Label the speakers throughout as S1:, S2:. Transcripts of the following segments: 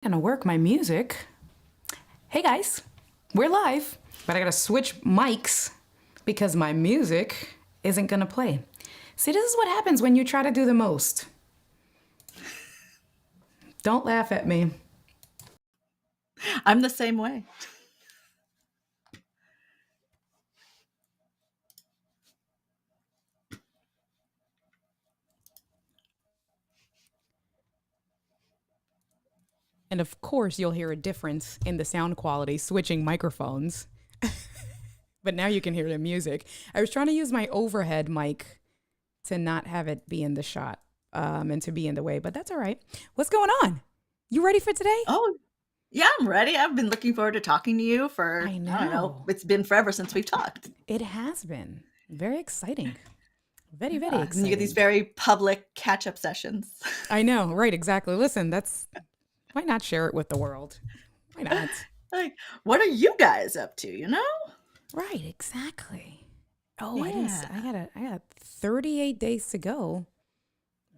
S1: Gonna work my music. Hey guys, we're live, but I gotta switch mics because my music isn't gonna play. See, this is what happens when you try to do the most. Don't laugh at me.
S2: I'm the same way.
S1: And of course, you'll hear a difference in the sound quality switching microphones. But now you can hear the music. I was trying to use my overhead mic to not have it be in the shot and to be in the way, but that's all right. What's going on? You ready for today?
S2: Oh, yeah, I'm ready. I've been looking forward to talking to you for, I don't know, it's been forever since we've talked.
S1: It has been. Very exciting. Very
S2: And
S1: exciting.
S2: you get these very public catch-up sessions.
S1: I know, right, exactly. Listen, why not share it with the world? Why not?
S2: Like, what are you guys up to, you know?
S1: Right, exactly. Oh,
S2: Yeah.
S1: I got 38 days to go.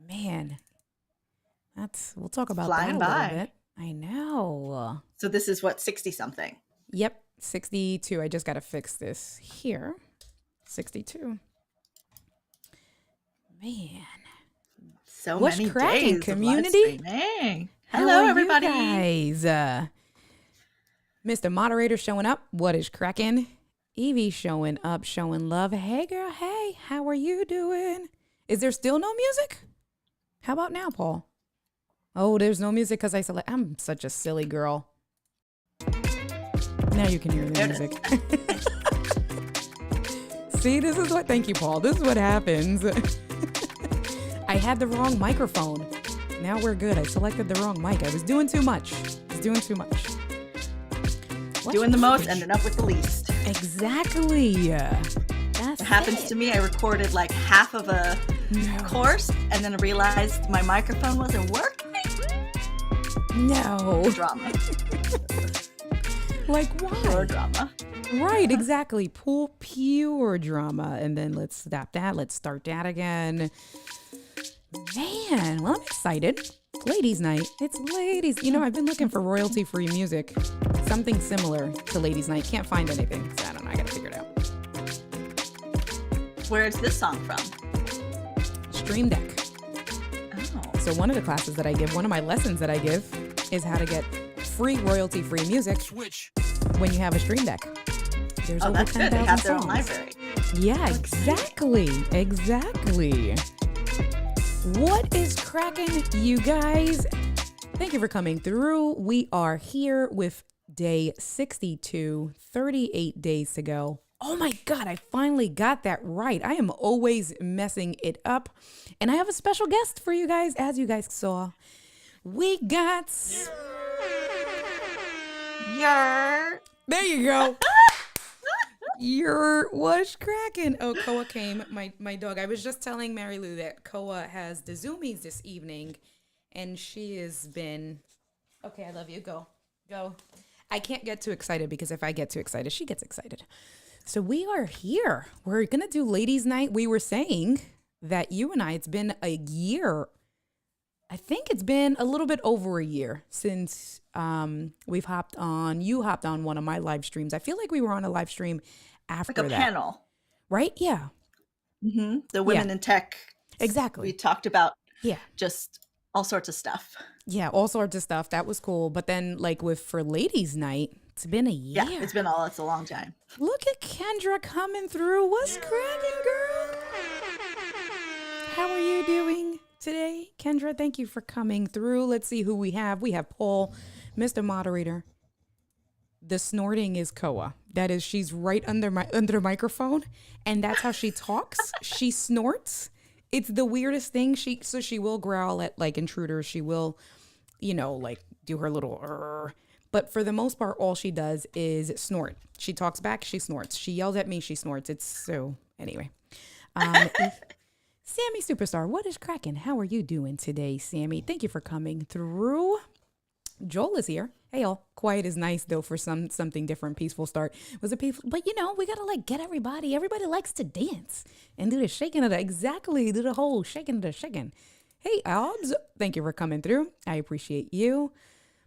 S1: Man, we'll talk about
S2: Flying
S1: that a
S2: by.
S1: little bit. I know.
S2: So this is what, 60-something?
S1: Yep, 62. I just got to fix this here. 62. Man.
S2: So
S1: What's
S2: many
S1: cracking,
S2: days
S1: community?
S2: of live streaming.
S1: How
S2: Hello,
S1: are
S2: everybody.
S1: you guys? Mr. Moderator showing up. What is cracking? Evie showing up, showing love. Hey, girl. Hey, how are you doing? Is there still no music? How about now, Paul? Oh, there's no music because I'm such a silly girl. Now you can hear the music. See, thank you, Paul. This is what happens. I had the wrong microphone. Now we're good. I selected the wrong mic. I was doing too much.
S2: Doing the most, ending up with the least.
S1: Exactly.
S2: What happens to me, I recorded like half of a course and then I realized my microphone wasn't working.
S1: No.
S2: Drama.
S1: Like why?
S2: Pure drama.
S1: Right, exactly. Pure drama. And then let's stop that. Let's start that again. Man, well, I'm excited. Ladies' night. It's ladies. You know, I've been looking for royalty-free music. Something similar to ladies' night. Can't find anything. So I don't know. I gotta figure it out.
S2: Where's this song from?
S1: Stream Deck.
S2: Oh.
S1: So one of the classes that I give, one of my lessons that I give is how to get free royalty-free music when you have a Stream Deck. There's over
S2: that's
S1: 10,000
S2: good. They have their own
S1: songs.
S2: library.
S1: Yeah, exactly. What is cracking, you guys? Thank you for coming through. We are here with day 62, 38 days to go. Oh my God, I finally got that right. I am always messing it up. And I have a special guest for you guys, as you guys saw. We got... There you go. What's cracking? Oh, Koa came, my dog. I was just telling Mary Lou that Koa has the Zoomies this evening, and she has been... Okay, I love you. Go. I can't get too excited because if I get too excited, she gets excited. So we are here. We're going to do ladies' night. We were saying that you and I, it's been a year. I think it's been a little bit over a year since you hopped on one of my live streams. I feel like we were on a live stream after
S2: Like a panel.
S1: Right? Yeah.
S2: Mm-hmm. The women in tech.
S1: Exactly.
S2: We talked about
S1: Yeah.
S2: just all sorts of stuff.
S1: Yeah, all sorts of stuff. That was cool. But then for ladies' night, it's been a year.
S2: Yeah, it's a long time.
S1: Look at Kendra coming through. What's cracking, girl? How are you doing today, Kendra? Thank you for coming through. Let's see who we have. We have Paul, Mr. Moderator. The snorting is Koa. That is, she's right under the microphone, and that's how she talks. She snorts. It's the weirdest thing. She will growl at intruders. She will, do her little. But for the most part, all she does is snort. She talks back. She snorts. She yells at me. She snorts. It's so anyway. Sammy Superstar, what is cracking? How are you doing today, Sammy? Thank you for coming through. Joel is here. Hey, all. Quiet is nice, though, for something different. Peaceful start. Was it peaceful? But, we got to, get everybody. Everybody likes to dance and do the shaking of exactly. Do the whole shaking of the shaking. Hey, Albs. Thank you for coming through. I appreciate you.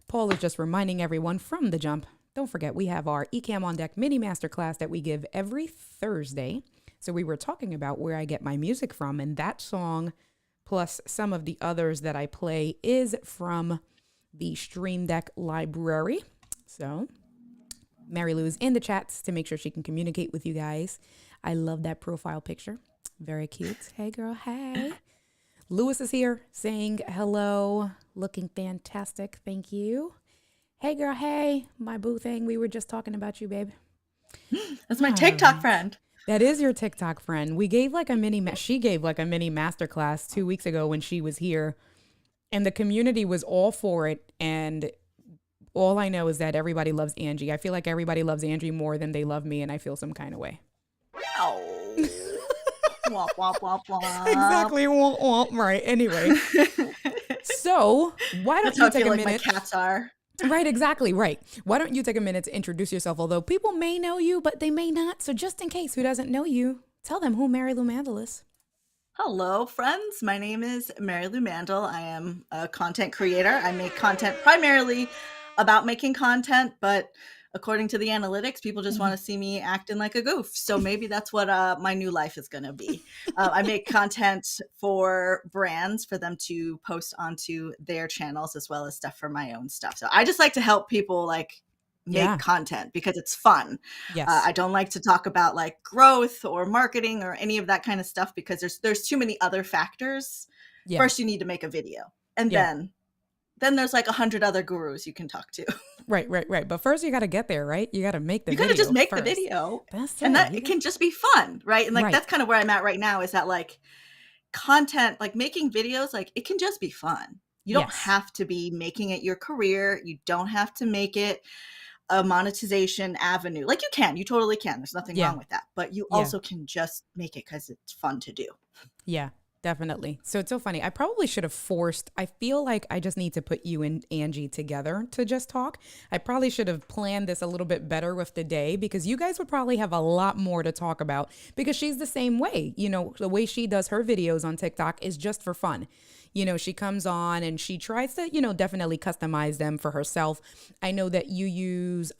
S1: Paul is just reminding everyone from the jump. Don't forget, we have our Ecamm on Deck mini masterclass that we give every Thursday. So we were talking about where I get my music from, and that song, plus some of the others that I play, is from the Stream Deck library. So Mary Lou is in the chats to make sure she can communicate with you guys. I love that profile picture. Very cute. Hey, girl. Hey. Lewis is here saying hello. Looking fantastic. Thank you. Hey, girl. Hey. My boo thing. We were just talking about you, babe.
S2: That's my TikTok friend.
S1: That is your TikTok friend. We gave like a she gave like a mini masterclass 2 weeks ago when she was here. And the community was all for it. And all I know is that everybody loves Angie. I feel like everybody loves Angie more than they love me. And I feel some kind of way.
S2: Oh. Womp, womp, womp, womp.
S1: Exactly. Womp, womp. Right. Anyway. So why don't you take a minute?
S2: Like my cats are.
S1: Right, exactly, right. Why don't you take a minute to introduce yourself? Although people may know you, but they may not. So just in case who doesn't know you, tell them who Mary Lou Mandel is.
S2: Hello, friends. My name is Mary Lou Mandel. I am a content creator. I make content primarily about making content, but according to the analytics, people just want to see me acting like a goof. So maybe that's what my new life is going to be. I make content for brands for them to post onto their channels, as well as stuff for my own stuff. So I just like to help people like make content because it's fun.
S1: Yes.
S2: I don't like to talk about like growth or marketing or any of that kind of stuff because there's too many other factors. Yeah. First, you need to make a video, and then there's like 100 other gurus you can talk to.
S1: Right. But first you got to get there, right? You got to make the video.
S2: You got to just make the video.
S1: That's
S2: and that it can just be fun, right? And like, that's kind of where I'm at right now is that like content, like making videos, like it can just be fun. You don't have to be making it your career. You don't have to make it a monetization avenue. Like you totally can. There's nothing wrong with that. But you also can just make it because it's fun to do.
S1: Yeah. Definitely. So it's so funny. I probably should have I feel like I just need to put you and Angie together to just talk. I probably should have planned this a little bit better with the day because you guys would probably have a lot more to talk about because she's the same way. You know, the way she does her videos on TikTok is just for fun. You know, she comes on and she tries to, you know, definitely customize them for herself. I know that you use,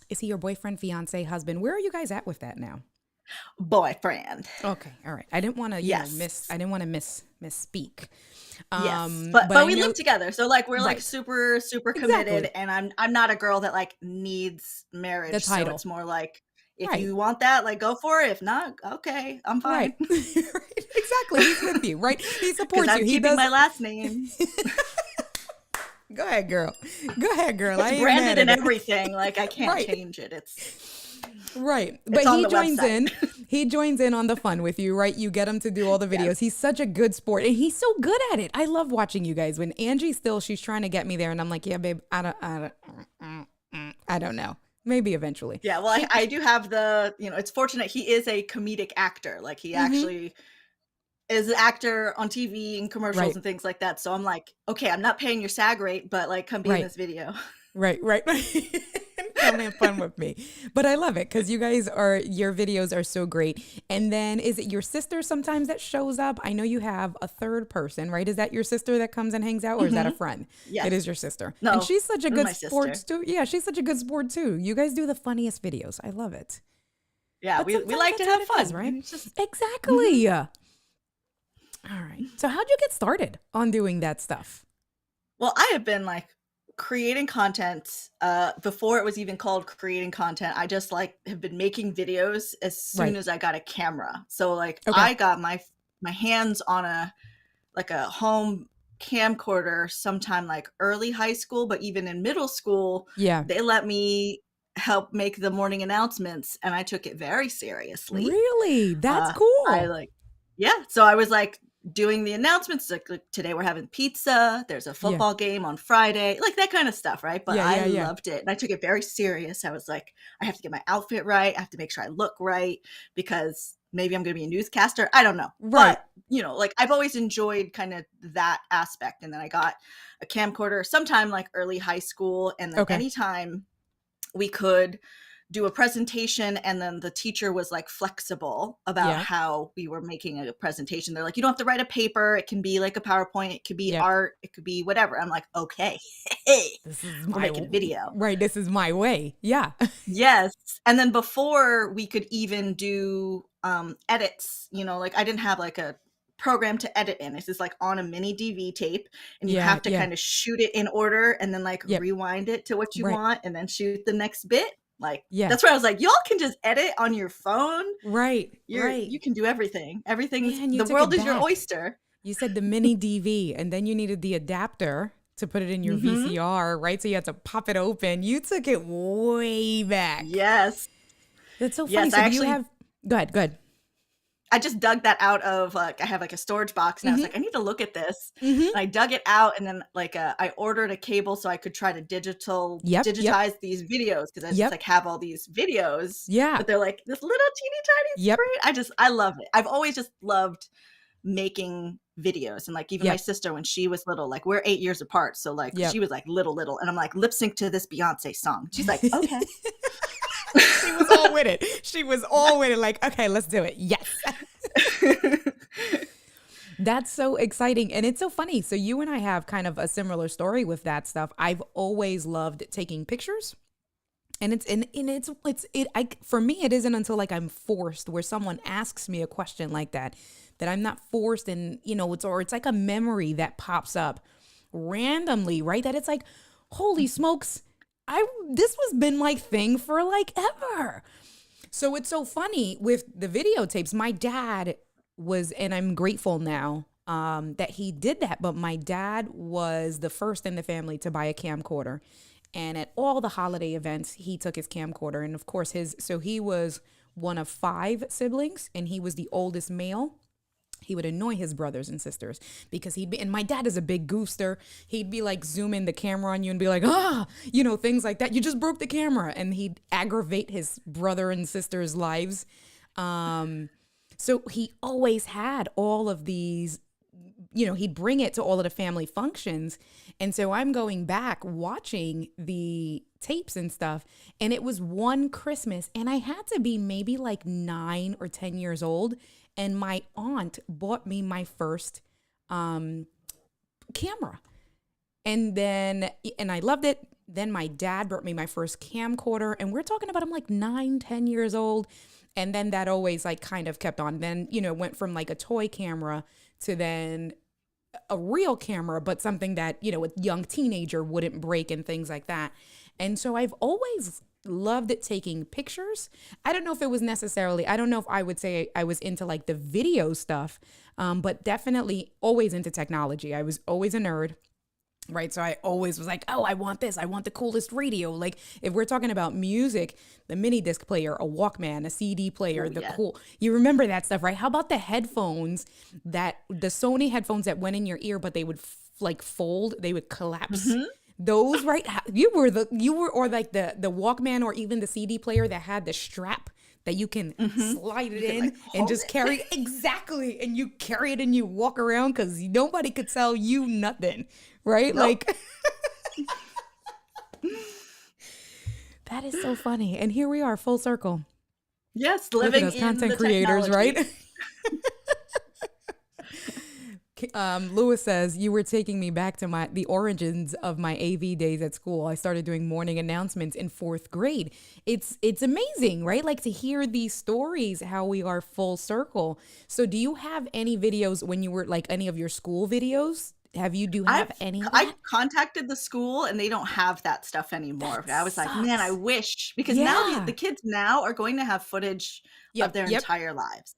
S1: is he your boyfriend, fiance, husband? Where are you guys at with that now?
S2: Boyfriend.
S1: Okay, all right. I didn't want to misspeak.
S2: Yes, but we live together, so like we're like super committed, and I'm not a girl that like needs marriage. The title. So it's more like if you want that, like go for it. If not, okay, I'm fine.
S1: Right. Exactly. He's with you, right? He supports you.
S2: I'm keeping my last name.
S1: Go ahead, girl.
S2: It's branded and everything. Like I can't change it. It's
S1: right. But he joins in. He joins in on the fun with you, right? You get him to do all the videos. Yes. He's such a good sport and he's so good at it. I love watching you guys. When Angie she's trying to get me there and I'm like, yeah, babe, I don't know. Maybe eventually.
S2: Yeah, well, I do have it's fortunate he is a comedic actor. Like he actually is an actor on TV and commercials and things like that. So I'm like, okay, I'm not paying your SAG rate, but like come be in this video.
S1: Right. Come have fun with me. But I love it because your videos are so great. And then is it your sister sometimes that shows up? I know you have a third person, right? Is that your sister that comes and hangs out or is that a friend?
S2: Yes.
S1: It is your sister.
S2: No,
S1: and she's such a good sport too. Yeah, she's such a good sport too. You guys do the funniest videos. I love it.
S2: Yeah, we like to have fun.
S1: Right? Exactly. All right. So how'd you get started on doing that stuff?
S2: Well, I have been like creating content before it was even called creating content. I just like have been making videos as soon as I got a camera. So like I got my hands on a home camcorder sometime like early high school, but even in middle school, they let me help make the morning announcements and I took it very seriously.
S1: Really? That's cool.
S2: So I was like doing the announcements like today we're having pizza, there's a football game on Friday, like that kind of stuff, right? But I loved it and I took it very serious. I was like, I have to get my outfit right, I have to make sure I look right because maybe I'm gonna be a newscaster, I don't know, but like I've always enjoyed kind of that aspect. And then I got a camcorder sometime like early high school, and then anytime we could do a presentation, and then the teacher was like flexible about
S1: Yeah.
S2: how we were making a presentation. They're like, you don't have to write a paper. It can be like a PowerPoint. It could be
S1: Yep.
S2: art. It could be whatever. I'm like, okay, hey,
S1: This is
S2: we're making a video.
S1: right. This is my way. Yeah.
S2: Yes. And then before we could even do edits, you know, like I didn't have like a program to edit in. It's just like on a mini DV tape, and you
S1: Yeah.
S2: have to
S1: Yeah.
S2: kind of shoot it in order and then like
S1: Yep.
S2: rewind it to what you
S1: Right.
S2: want and then shoot the next bit. Like
S1: Yeah.
S2: that's where I was like, y'all can just edit on your phone.
S1: Right.
S2: You can do everything. Everything's
S1: Man, you
S2: the
S1: took it
S2: world is your
S1: back.
S2: oyster.
S1: You said the mini DV, and then you needed the adapter to put it in your VCR, right? So you had to pop it open. You took it way back.
S2: Yes.
S1: That's so funny.
S2: Yes,
S1: So
S2: I
S1: do you
S2: actually
S1: have? Go ahead. Go ahead.
S2: I just dug that out of like I have like a storage box, and I was like, I need to look at this.
S1: Mm-hmm.
S2: And I dug it out, and then like I ordered a cable so I could try to
S1: Yep. Yep.
S2: digitize these videos, because I just
S1: Yep.
S2: like have all these videos,
S1: Yeah.
S2: but they're like this little teeny tiny
S1: Yep.
S2: screen. I love it. I've always just loved making videos, and like even my
S1: Yep.
S2: sister when she was little, like we're 8 years apart, so like
S1: Yep.
S2: she was like little, and I'm like lip sync to this Beyonce song. She's like, okay.
S1: She was all with it. She was all with it. Like, okay, let's do it. Yes. That's so exciting. And it's so funny. So you and I have kind of a similar story with that stuff. I've always loved taking pictures. And for me, it isn't until like I'm forced, where someone asks me a question like that I'm not forced, and you know, it's like a memory that pops up randomly, right? That it's like, holy smokes, this was been my thing for like ever. So it's so funny with the videotapes. My dad was, and I'm grateful now that he did that, but my dad was the first in the family to buy a camcorder. And at all the holiday events, he took his camcorder. And of course, so he was one of 5 siblings, and he was the oldest male. He would annoy his brothers and sisters because and my dad is a big goofster. He'd be like zooming the camera on you and be like, things like that. You just broke the camera. And he'd aggravate his brother and sister's lives. So he always had all of these, he'd bring it to all of the family functions. And so I'm going back watching the tapes and stuff. And it was one Christmas, and I had to be maybe like 9 or 10 years old. And my aunt bought me my first camera. And I loved it. Then my dad brought me my first camcorder. And we're talking about, I'm like 9, 10 years old. And then that always like kind of kept on. Then, went from like a toy camera to then a real camera, but something that, a young teenager wouldn't break and things like that. And so I've always loved it taking pictures. I don't know if I would say I was into like the video stuff, but definitely always into technology. I was always a nerd. Right. So I always was like, oh, I want this. I want the coolest radio. Like if we're talking about music, the mini disc player, a Walkman, a CD player, you remember that stuff, right? How about the headphones, the Sony headphones that went in your ear, but they would fold, they would collapse. Mm-hmm. Those, right? Or like the Walkman, or even the CD player that had the strap that you can slide it in and just carry. Exactly. And you carry it and you walk around because nobody could tell you nothing. Right? Nope. Like, that is so funny. And here we are, full circle.
S2: Yes, living
S1: as content creators,
S2: technology.
S1: Right? Lewis says, you were taking me back to the origins of my AV days at school. I started doing morning announcements in 4th grade. It's amazing, right? Like to hear these stories, how we are full circle. So do you have any videos when you were like any of your school videos? Do you have any?
S2: I contacted the school, and they don't have that stuff anymore. I was like, man, I wish, because now the kids now are going to have footage of their entire lives,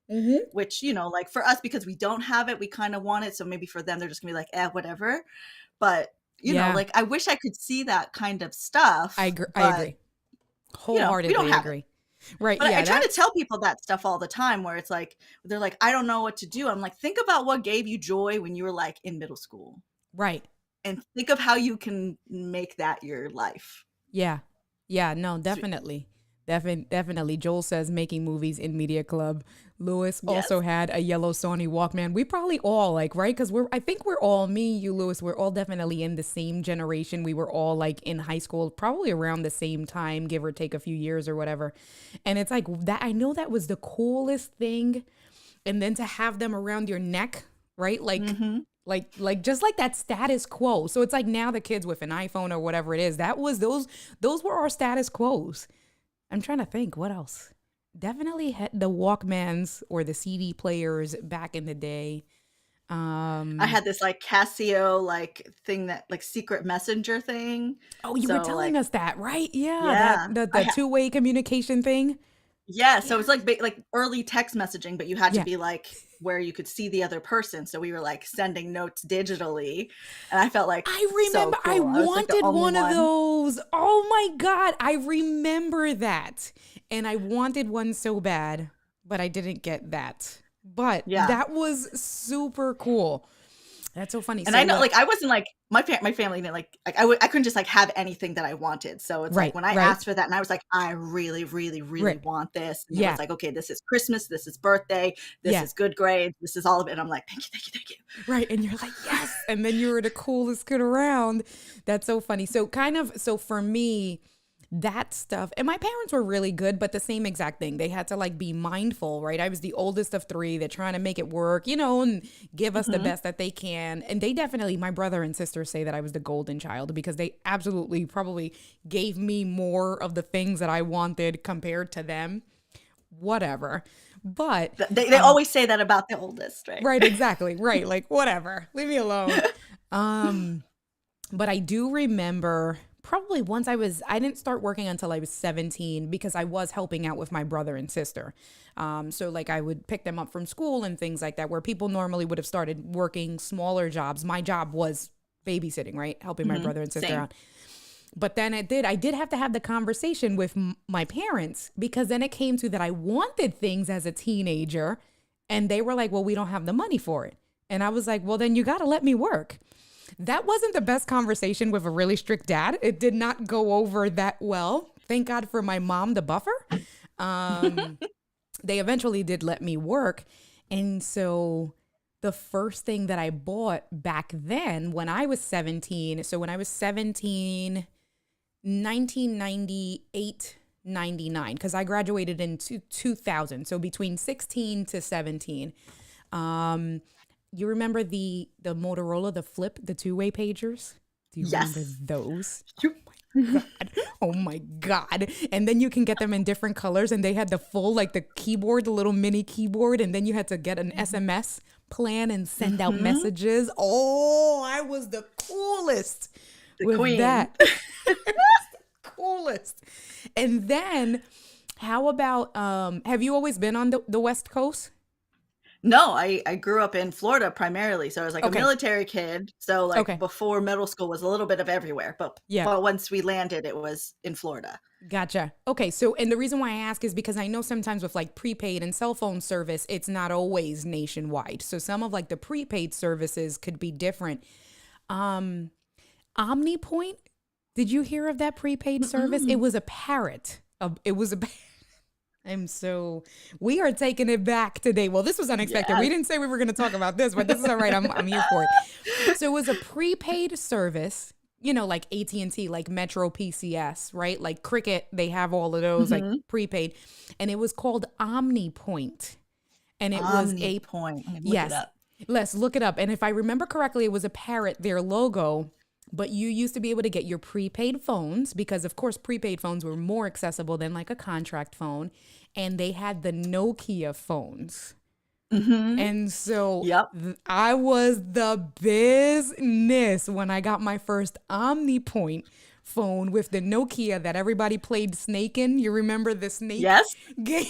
S2: which, like for us, because we don't have it, we kind of want it. So maybe for them, they're just gonna be like, whatever. But, like, I wish I could see that kind of stuff.
S1: I agree. Wholeheartedly agree. Right.
S2: But I try to tell people that stuff all the time, where it's like, they're like, I don't know what to do. I'm like, think about what gave you joy when you were like in middle school.
S1: Right.
S2: And think of how you can make that your life.
S1: Yeah. Yeah. No, definitely. Definitely. Joel says making movies in Media Club. Lewis
S2: Yes.
S1: also had a yellow Sony Walkman. We probably all like, right? Because I think we're all, me, you, Lewis, we're all definitely in the same generation. We were all like in high school, probably around the same time, give or take a few years or whatever. And it's like that. I know that was the coolest thing. And then to have them around your neck, right? Like just like that status quo. So it's like now the kids with an iPhone or whatever it is, those were our status quos. I'm trying to think what else. Definitely had the Walkmans or the CD players back in the day.
S2: I had this like Casio like thing that like secret messenger thing.
S1: Oh, you were
S2: So
S1: telling
S2: like,
S1: us that, right? Yeah, that
S2: yeah,
S1: the two-way communication thing.
S2: yeah. So
S1: Yeah.
S2: it's like like early text messaging, but you had to
S1: Yeah.
S2: be like where you could see the other person. So we were like sending notes digitally, and I felt like
S1: I
S2: so
S1: remember I
S2: cool. I was like the
S1: wanted
S2: only
S1: one of
S2: one.
S1: those. Oh my God. I remember that. And I wanted one so bad, but I didn't get that. But
S2: Yeah.
S1: that was super cool. That's so funny.
S2: And
S1: So
S2: I know,
S1: what?
S2: like, I wasn't like my family didn't like I couldn't just like have anything that I wanted. So it's like
S1: Right,
S2: when I
S1: right,
S2: asked for that, and I was like, I really, really, really
S1: right.
S2: want this, and it was
S1: Yeah,
S2: like, okay, this is Christmas, this is birthday, this
S1: yeah.
S2: is good grades, this is all of it. And I'm like, thank you, thank you, thank you.
S1: Right. And you're like, yes. And then you were the coolest kid around. That's so funny. So for me, that stuff, and my parents were really good, but the same exact thing. They had to like be mindful, right? I was the oldest of three. They're trying to make it work, and give us the
S2: Hmm.
S1: best that they can. And they definitely, my brother and sister say that I was the golden child because they absolutely probably gave me more of the things that I wanted compared to them. Whatever. But
S2: They always say that about the oldest, right?
S1: right, exactly. Right. Like, whatever. Leave me alone. Um, but I do remember probably once I didn't start working until I was 17 because I was helping out with my brother and sister. So like I would pick them up from school and things like that, where people normally would have started working smaller jobs. My job was babysitting, right? Helping my
S2: Hmm.
S1: brother and sister
S2: Same.
S1: out. But then I did have to have the conversation with my parents because then it came to that I wanted things as a teenager and they were like, well, we don't have the money for it. And I was like, well, then you got to let me work. That wasn't the best conversation with a really strict dad. It did not go over that well. Thank God for my mom, the buffer. Um, they eventually did let me work. And so the first thing that I bought back then when I was 17, so when I was 17, 1998, 99, because I graduated in 2000. So between 16 to 17. You remember the Motorola, the flip, the two-way pagers? Do you remember
S2: Yes.
S1: those?
S2: You-
S1: God. Oh my God. And then you can get them in different colors and they had the full, like the keyboard, the little mini keyboard. And then you had to get an SMS plan and send out
S2: Mhm.
S1: messages. Oh, I was the coolest
S2: The
S1: with
S2: queen.
S1: that. Coolest. And then how about, have you always been on the West Coast?
S2: No, I grew up in Florida primarily, so I was like a
S1: Okay.
S2: military kid. So like
S1: Okay.
S2: before middle school was a little bit of everywhere, but
S1: Yeah.
S2: once we landed, it was in Florida.
S1: Gotcha. Okay. So, and the reason why I ask is because I know sometimes with like prepaid and cell phone service, it's not always nationwide. So some of like the prepaid services could be different. Um, OmniPoint, did you hear of that prepaid service? It
S2: Mm-mm.
S1: was a parrot. It was a we are taking it back today. Well, this was unexpected. We
S2: Yes.
S1: didn't say we were going to talk about this, but this is all right. I'm here for it. So it was a prepaid service, like AT&T, like Metro PCS, right? Like Cricket, they have all of those like
S2: Mhm.
S1: prepaid. And it was called OmniPoint. And it was
S2: Omnipoint. I'm gonna look it
S1: yes,
S2: up.
S1: let's look it up. And if I remember correctly, it was a parrot, their logo. But you used to be able to get your prepaid phones because, of course, prepaid phones were more accessible than like a contract phone. And they had the Nokia phones.
S2: Mhm.
S1: And so
S2: Yep.
S1: I was the business when I got my first OmniPoint phone with the Nokia that everybody played Snake in. You remember the Snake
S2: Yes.
S1: game?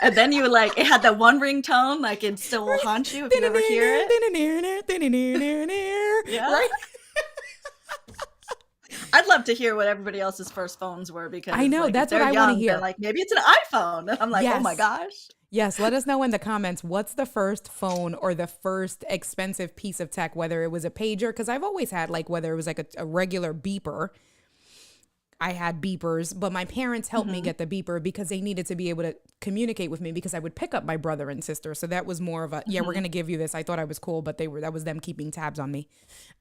S2: And then you like it had that one ringtone, like it still will haunt you if you ever hear it. Yeah.
S1: Right?
S2: I'd love to hear what everybody else's first phones were because
S1: I know.
S2: like if
S1: That's what
S2: they're
S1: I want to
S2: young, then
S1: hear.
S2: like maybe it's an iPhone. And I'm like, oh my
S1: Yes.
S2: gosh.
S1: Yes, let us know in the comments what's the first phone or the first expensive piece of tech, whether it was a pager, because I've always had like whether it was like a regular beeper. I had beepers, but my parents helped me get the beeper because they needed to be able to communicate with me because I would pick up my brother and sister. So that was more of a, yeah, we're going to give you this. I thought I was cool, but that was them keeping tabs on me.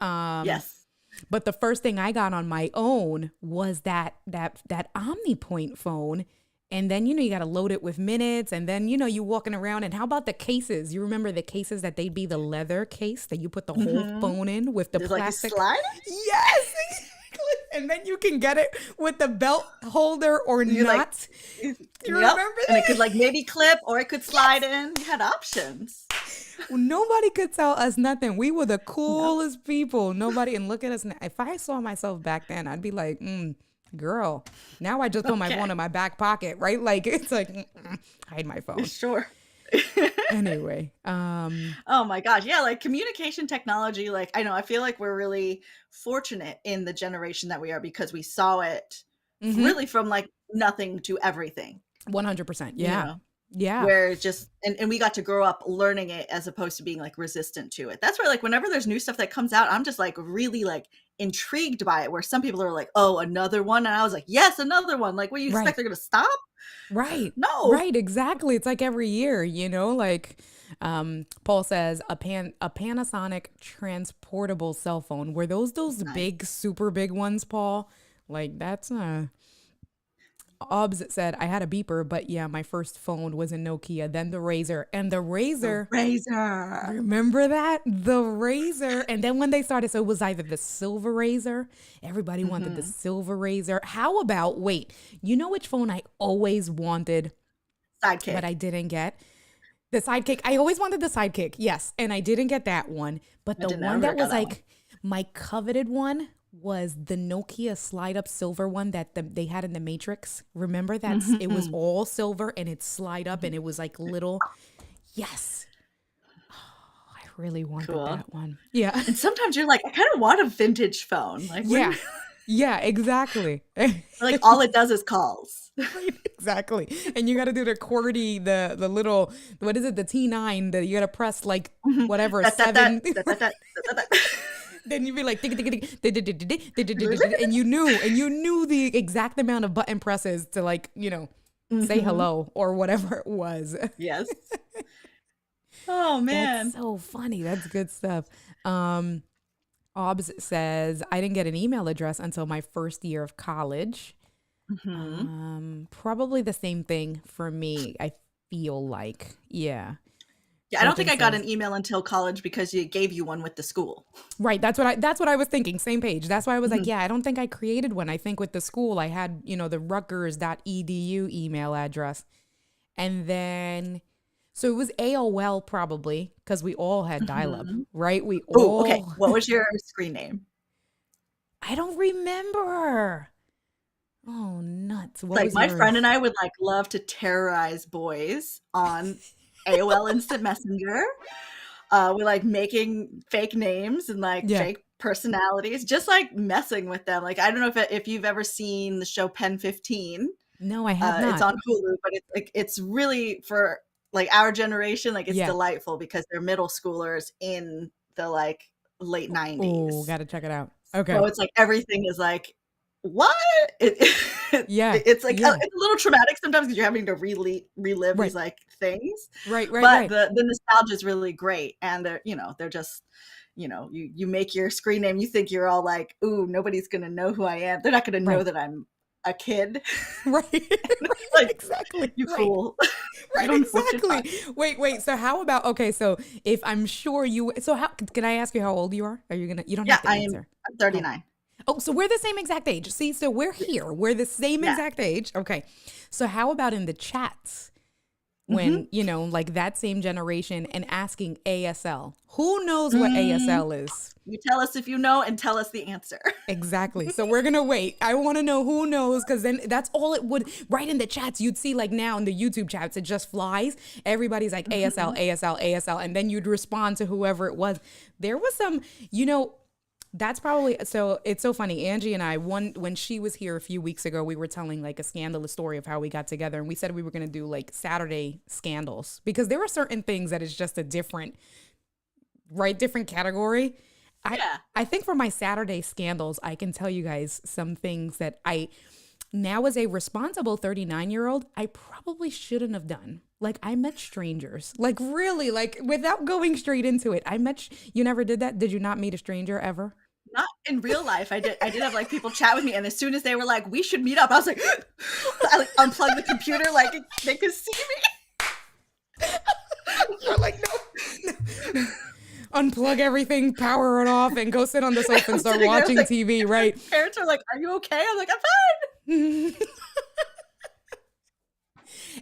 S2: Yes.
S1: But the first thing I got on my own was that OmniPoint phone. And then, you got to load it with minutes. And then, you walking around. And how about the cases? You remember the cases that they'd be the leather case that you put the whole phone in with the plastic?
S2: Like
S1: Yes, exactly. And then you can get it with the belt holder or not. You remember that?
S2: And it could maybe clip or it could slide in. You had options.
S1: Nobody could tell us nothing. We were the coolest people. Nobody. And look at us now. If I saw myself back then, I'd be like, girl, now I just put my phone in my back pocket, right? It's like, hide my phone.
S2: Sure.
S1: Anyway.
S2: Oh my gosh. Yeah. Communication technology. I know, I feel like we're really fortunate in the generation that we are because we saw it really from nothing to everything.
S1: 100%. Yeah. Yeah.
S2: Where just, and we got to grow up learning it as opposed to being resistant to it. That's where whenever there's new stuff that comes out, I'm just really intrigued by it, where some people are like, oh, another one. And I was like, yes, another one. What do you expect? They're going to stop?
S1: Right.
S2: No.
S1: Right. Exactly. It's every year, Paul says a Panasonic transportable cell phone. Were those nice. Big, super big ones, Paul? That's Obs said, I had a beeper, but yeah, my first phone was a Nokia, then the Razor. And the Razor. Remember that? The Razor. And then when they started, so it was either the silver Razor. Everybody wanted the silver Razor. How about, wait, you know which phone I always wanted?
S2: Sidekick.
S1: But I didn't get? The Sidekick. I always wanted the Sidekick, yes. And I didn't get that one. But the one that was my coveted one was the Nokia slide up silver one that they had in the Matrix. Remember that? It was all silver and it slide up and it was little. Yes. Oh, I really wanted that one. Yeah.
S2: And sometimes you're I kind of want a vintage phone.
S1: Yeah. Yeah, exactly.
S2: All it does is calls.
S1: Right, exactly. And you got to do the QWERTY, the little, what is it? The T9 that you got to press whatever, 7. Then you'd be like, and you knew the exact amount of button presses to say hello or whatever it was.
S2: Yes. Oh man.
S1: That's so funny. That's good stuff. Obs says, I didn't get an email address until my first year of college. Probably the same thing for me, I feel like. Yeah.
S2: Yeah, I don't think I got an email until college because you gave you one with the school.
S1: Right. That's what I was thinking. Same page. That's why I was yeah, I don't think I created one. I think with the school I had, the Rutgers.edu email address. And then, so it was AOL probably because we all had dial-up, right? We all.
S2: Okay. What was your screen name?
S1: I don't remember. Oh, nuts. What was
S2: my
S1: yours?
S2: Friend and I would love to terrorize boys on AOL Instant Messenger. We making fake names and fake personalities, just messing with them. I don't know if you've ever seen the show Pen 15.
S1: No, I have not.
S2: It's on Hulu, but it's really for our generation. It's delightful because they're middle schoolers in the late 90s.
S1: Oh, gotta check it out. Okay.
S2: So it's everything is what? It's a little traumatic sometimes because you're having to relive these things.
S1: Right.
S2: But the nostalgia is really great, and they're just you make your screen name. You think you're all ooh, nobody's gonna know who I am. They're not gonna know that I'm a kid.
S1: Right. Exactly.
S2: You're cool.
S1: Right. Exactly. Wait. So how about, okay, so if I'm sure how can I ask you how old you are? Are you don't have to answer.
S2: I'm 39.
S1: Oh, so we're the same exact age. See, so we're here. We're the same exact age. Okay. So how about in the chats when, that same generation and asking ASL? Who knows what ASL is?
S2: You tell us if you know and tell us the answer.
S1: Exactly. So we're going to wait. I want to know who knows, because then that's all it would, right in the chats, you'd see now in the YouTube chats, it just flies. Everybody's ASL, ASL, ASL. And then you'd respond to whoever it was. There was some, that's probably, so it's so funny. Angie and I, when she was here a few weeks ago, we were telling a scandalous story of how we got together, and we said we were going to do Saturday scandals, because there are certain things that is just a different category.
S2: Yeah.
S1: I think for my Saturday scandals, I can tell you guys some things that I now as a responsible 39-year-old, I probably shouldn't have done. Like I met strangers, like really, like without going straight into it. You never did that? Did you not meet a stranger ever?
S2: Not in real life. I did have like people chat with me, and as soon as they were like, "We should meet up," I was like, I like unplugged the computer, like they could see me.
S1: You're like, no. Unplug everything, power it off, and go sit on the sofa and start watching
S2: like,
S1: TV, right?
S2: Parents are like, "Are you okay?" I'm like, "I'm fine."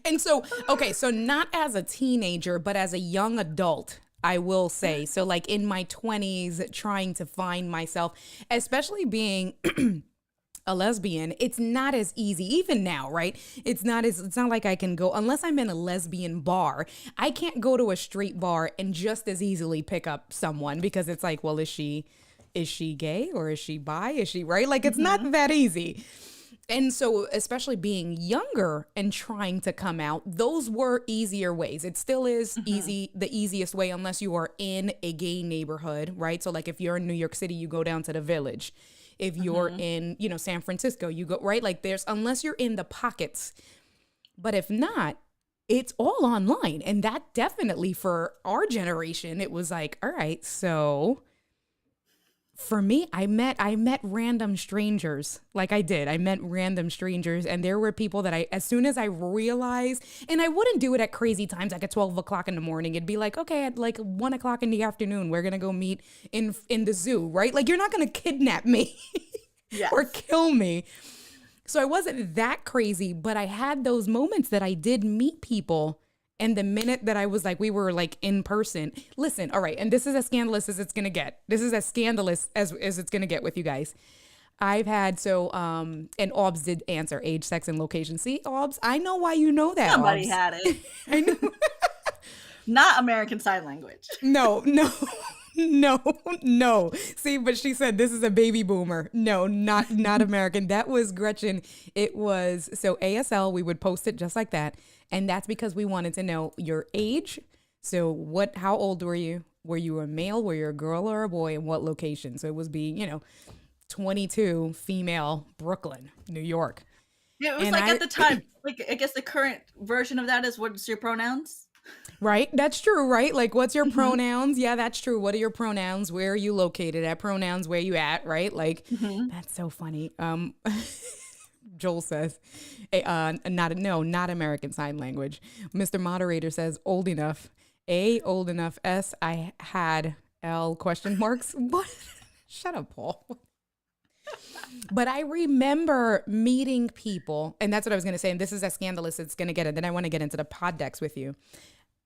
S1: And so, okay, so not as a teenager, but as a young adult, I will say. So like in my 20s, trying to find myself, especially being a lesbian, it's not as easy even now, right? It's not like I can go unless I'm in a lesbian bar. I can't go to a straight bar and just as easily pick up someone because it's like, well, is she gay or is she bi? Is she right? Like it's not that easy. And so, especially being younger and trying to come out, those were easier ways. It still is the easiest way, unless you are in a gay neighborhood, right? So, like if you're in New York City, you go down to the Village. If you're in, San Francisco, you go, right? Like unless you're in the pockets. But if not, it's all online. And that definitely for our generation, it was like, all right, so for me, I met random strangers. Like I met random strangers, and there were people that as soon as I realized, and I wouldn't do it at crazy times, like at 12 o'clock in the morning. It'd be like, okay, at like 1 o'clock in the afternoon, we're gonna go meet in the zoo, right? Like you're not gonna kidnap me or kill me. So I wasn't that crazy, but I had those moments that I did meet people. And the minute that I was like, we were like in person, listen, all right. And this is as scandalous as it's going to get. This is as scandalous as it's going to get with you guys. I've had, and Obs did answer age, sex, and location. See, Obs, I know why you know that.
S2: Somebody
S1: Obs.
S2: had it.
S1: I know.
S2: Not American Sign Language.
S1: No. See, but she said this is a baby boomer. No, not American. That was Gretchen. It was, so ASL, we would post it just like that. And that's because we wanted to know your age. So how old were you? Were you a male? Were you a girl or a boy? And what location? So it was 22, female, Brooklyn, New York.
S2: Yeah, it was at the time, like I guess the current version of that is what's your pronouns?
S1: Right. That's true, right? Like, what's your pronouns? Yeah, that's true. What are your pronouns? Where are you located at? Pronouns, where you at, right? Like, that's so funny. Joel says, not American Sign Language. Mr. Moderator says, old enough. A, old enough. S, I had. L, question marks. What? Shut up, Paul. But I remember meeting people, and that's what I was going to say, and this is as scandalous as it's going to get, and then I want to get into the pod decks with you.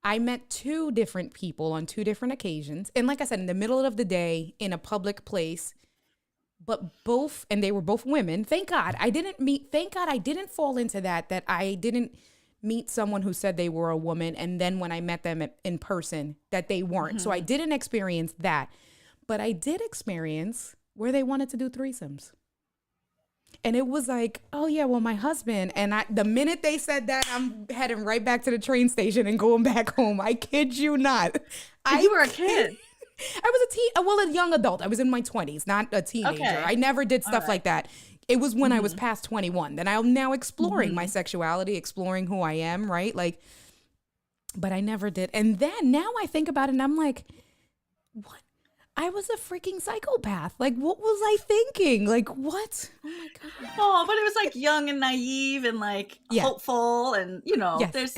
S1: I met 2 different people on 2 different occasions, and like I said, in the middle of the day, in a public place, but they were both women. Thank God I didn't fall into that I didn't meet someone who said they were a woman, and then when I met them in person, that they weren't. So I didn't experience that, but I did experience where they wanted to do threesomes. And it was like, oh yeah, well, my husband, and the minute they said that, I'm heading right back to the train station and going back home. I kid you not.
S2: You were a kid.
S1: I was a young adult. I was in my 20s, not a teenager.
S2: Okay.
S1: I never did stuff like that. It was when I was past 21. Then I'm now exploring my sexuality, exploring who I am, right? Like, but I never did. And then now I think about it and I'm like, what? I was a freaking psychopath. Like, what was I thinking? Like, what? Oh my God.
S2: Oh, but it was like young and naive and like hopeful, and
S1: Yes.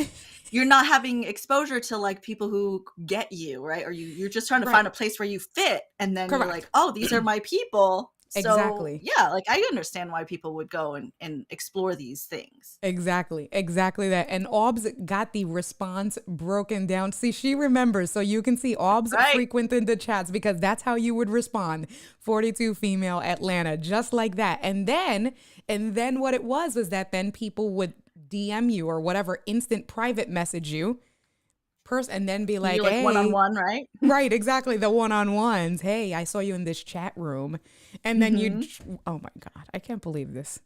S2: you're not having exposure to like people who get you, right? Or you're just trying to find a place where you fit, and then you're like, oh, these are my people. So,
S1: Exactly.
S2: yeah, like I understand why people would go and explore these things.
S1: Exactly that. And Obs got the response broken down. See, she remembers. So you can see Obs frequented the chats because that's how you would respond. 42 female Atlanta, just like that. And then what it was that then people would DM you or whatever, instant private message you. And then be like, hey,
S2: one-on-one, right?
S1: Right, exactly. The one-on-ones. Hey, I saw you in this chat room. And then oh my God, I can't believe this.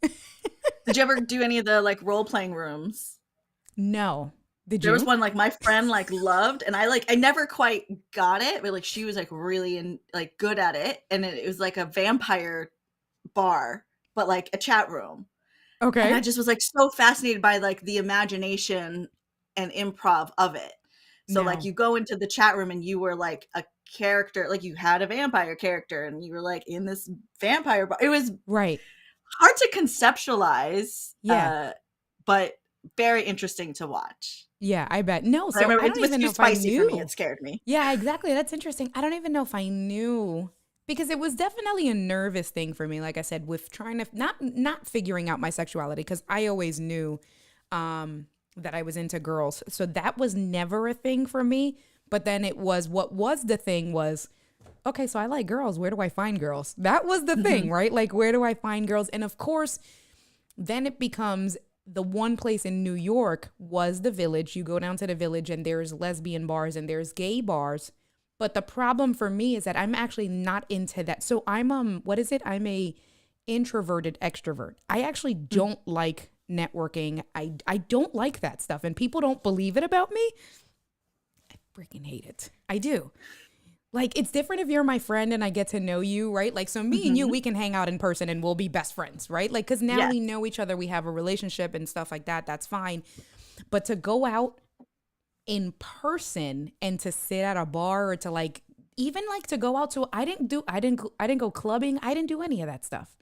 S2: Did you ever do any of the like role-playing rooms?
S1: No. Did
S2: There was
S1: you?
S2: one, like, my friend, like, loved, and I never quite got it, but, like, she was, like, really like, good at it, and it was like a vampire bar, but, like, a chat room, and I
S1: Okay.
S2: just was, like, so fascinated by, like, the imagination and improv of it. So, like,
S1: Now,
S2: you go into the chat room and you were, like, a character, like, you had a vampire character and you were, like, in this vampire bar. It was
S1: right.
S2: hard to conceptualize,
S1: Yeah.
S2: but very interesting to watch.
S1: Yeah, I bet. No,
S2: I
S1: so
S2: remember
S1: I
S2: it
S1: don't
S2: was
S1: even
S2: too
S1: know if I
S2: spicy for me, it
S1: knew.
S2: scared me.
S1: Yeah, exactly. That's interesting. I don't even know if I knew because it was definitely a nervous thing for me. Like I said, with trying to not figuring out my sexuality because I always knew that I was into girls. So that was never a thing for me. But then it was what was the thing was okay, so I like girls. Where do I find girls? That was the thing,
S2: Mhm.
S1: right? Like, where do I find girls? And of course, then it becomes the one place in New York was the Village. You go down to the Village and there's lesbian bars and there's gay bars. But the problem for me is that I'm actually not into that. So I'm what is it? I'm a introverted extrovert. I actually
S2: Mm.
S1: don't like networking. I don't like that stuff and people don't believe it about me. I freaking hate it. I do. Like, it's different if you're my friend and I get to know you, right? Like, so me and you,
S2: Mhm.
S1: we can hang out in person and we'll be best friends, right? Like, because now
S2: Yes.
S1: we know each other, we have a relationship and stuff like that. That's fine. But to go out in person and to sit at a bar or to like, even like to go out to, I didn't go clubbing. I didn't do any of that stuff.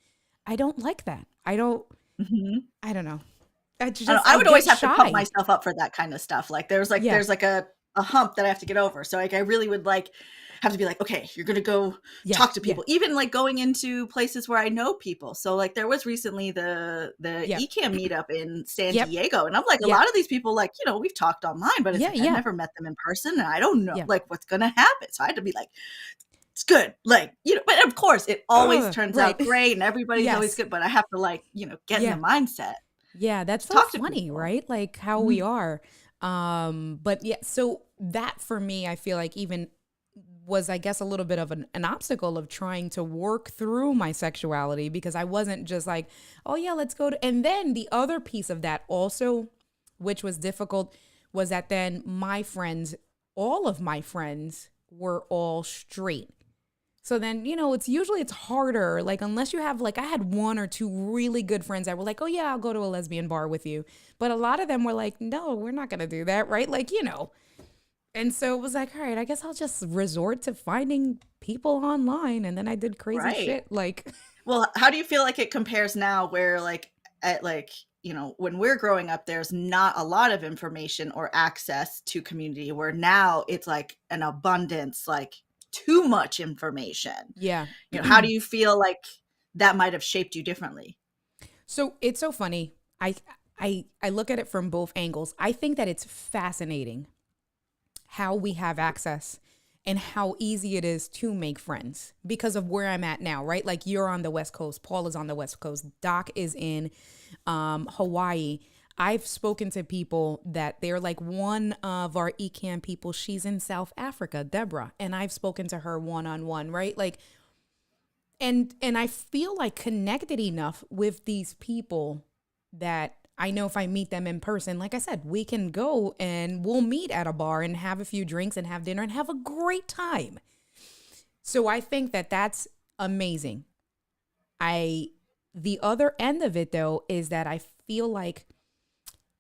S1: I don't like that.
S2: Mhm.
S1: I don't know. It's
S2: I don't
S1: just,
S2: know, I
S1: I
S2: would
S1: get
S2: always have to pump
S1: shy.
S2: myself up for that kind of stuff, like,
S1: Yeah.
S2: there's, like, a hump that I have to get over, so, like, I really would, like, have to be like, "Okay, you're gonna go
S1: Yeah.
S2: talk to
S1: Yeah.
S2: people," even, like, going into places where I know people, so, like, there was recently the
S1: Yep.
S2: ECAM meetup in San
S1: Yep.
S2: Diego, and I'm like, a
S1: Yeah.
S2: lot of these people, like, we've talked online, but it's
S1: Yeah.
S2: like, I've
S1: Yeah.
S2: never met them in person, and I don't know,
S1: Yeah.
S2: like, what's gonna happen, so I had to be like, "It's good," like, but of course, it always
S1: Ugh,
S2: turns
S1: right.
S2: out great, and everybody's always
S1: Yes.
S2: good, but I have to, like, get in the
S1: Yeah.
S2: mindset
S1: Yeah, that's
S2: to
S1: so
S2: talk to
S1: funny,
S2: people.
S1: right? Like how we
S2: Mhm.
S1: are. But yeah, so that for me, I feel like even was, I guess, a little bit of an obstacle of trying to work through my sexuality because I wasn't just like, oh yeah, let's go to. And then the other piece of that also, which was difficult, was that then my friends, all of my friends were all straight. So then, it's harder. Like, unless you have, like, I had one or two really good friends that were like, oh, yeah, I'll go to a lesbian bar with you. But a lot of them were like, no, we're not going to do that. Right. Like. And so it was like, all right, I guess I'll just resort to finding people online. And then I did crazy
S2: Right.
S1: shit. Like,
S2: Well, how do you feel like it compares now where like at like, when we're growing up, there's not a lot of information or access to community where now it's like an abundance, like too much information.
S1: yeah.
S2: How do you feel like that might have shaped you differently?
S1: So it's so funny. I look at it from both angles. I think that it's fascinating how we have access and how easy it is to make friends because of where I'm at now, right? Like you're on the West Coast, Paul is on the West Coast, Doc is in Hawaii. I've spoken to people that they're like one of our ECAM people. She's in South Africa, Deborah, and I've spoken to her one on one, right? Like, and I feel like connected enough with these people that I know if I meet them in person, like I said, we can go and we'll meet at a bar and have a few drinks and have dinner and have a great time. So I think that that's amazing. I The other end of it though is that I feel like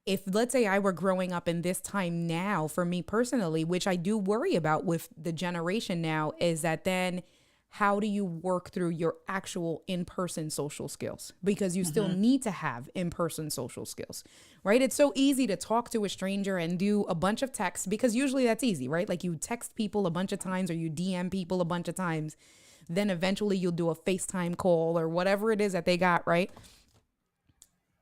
S1: if let's say I were growing up in this time now for me personally, which I do worry about with the generation now, is that then how do you work through your actual in-person social skills? Because you still
S2: Mhm.
S1: need to have in-person social skills, right? It's so easy to talk to a stranger and do a bunch of texts because usually that's easy, right? Like you text people a bunch of times or you DM people a bunch of times. Then eventually you'll do a FaceTime call or whatever it is that they got, right?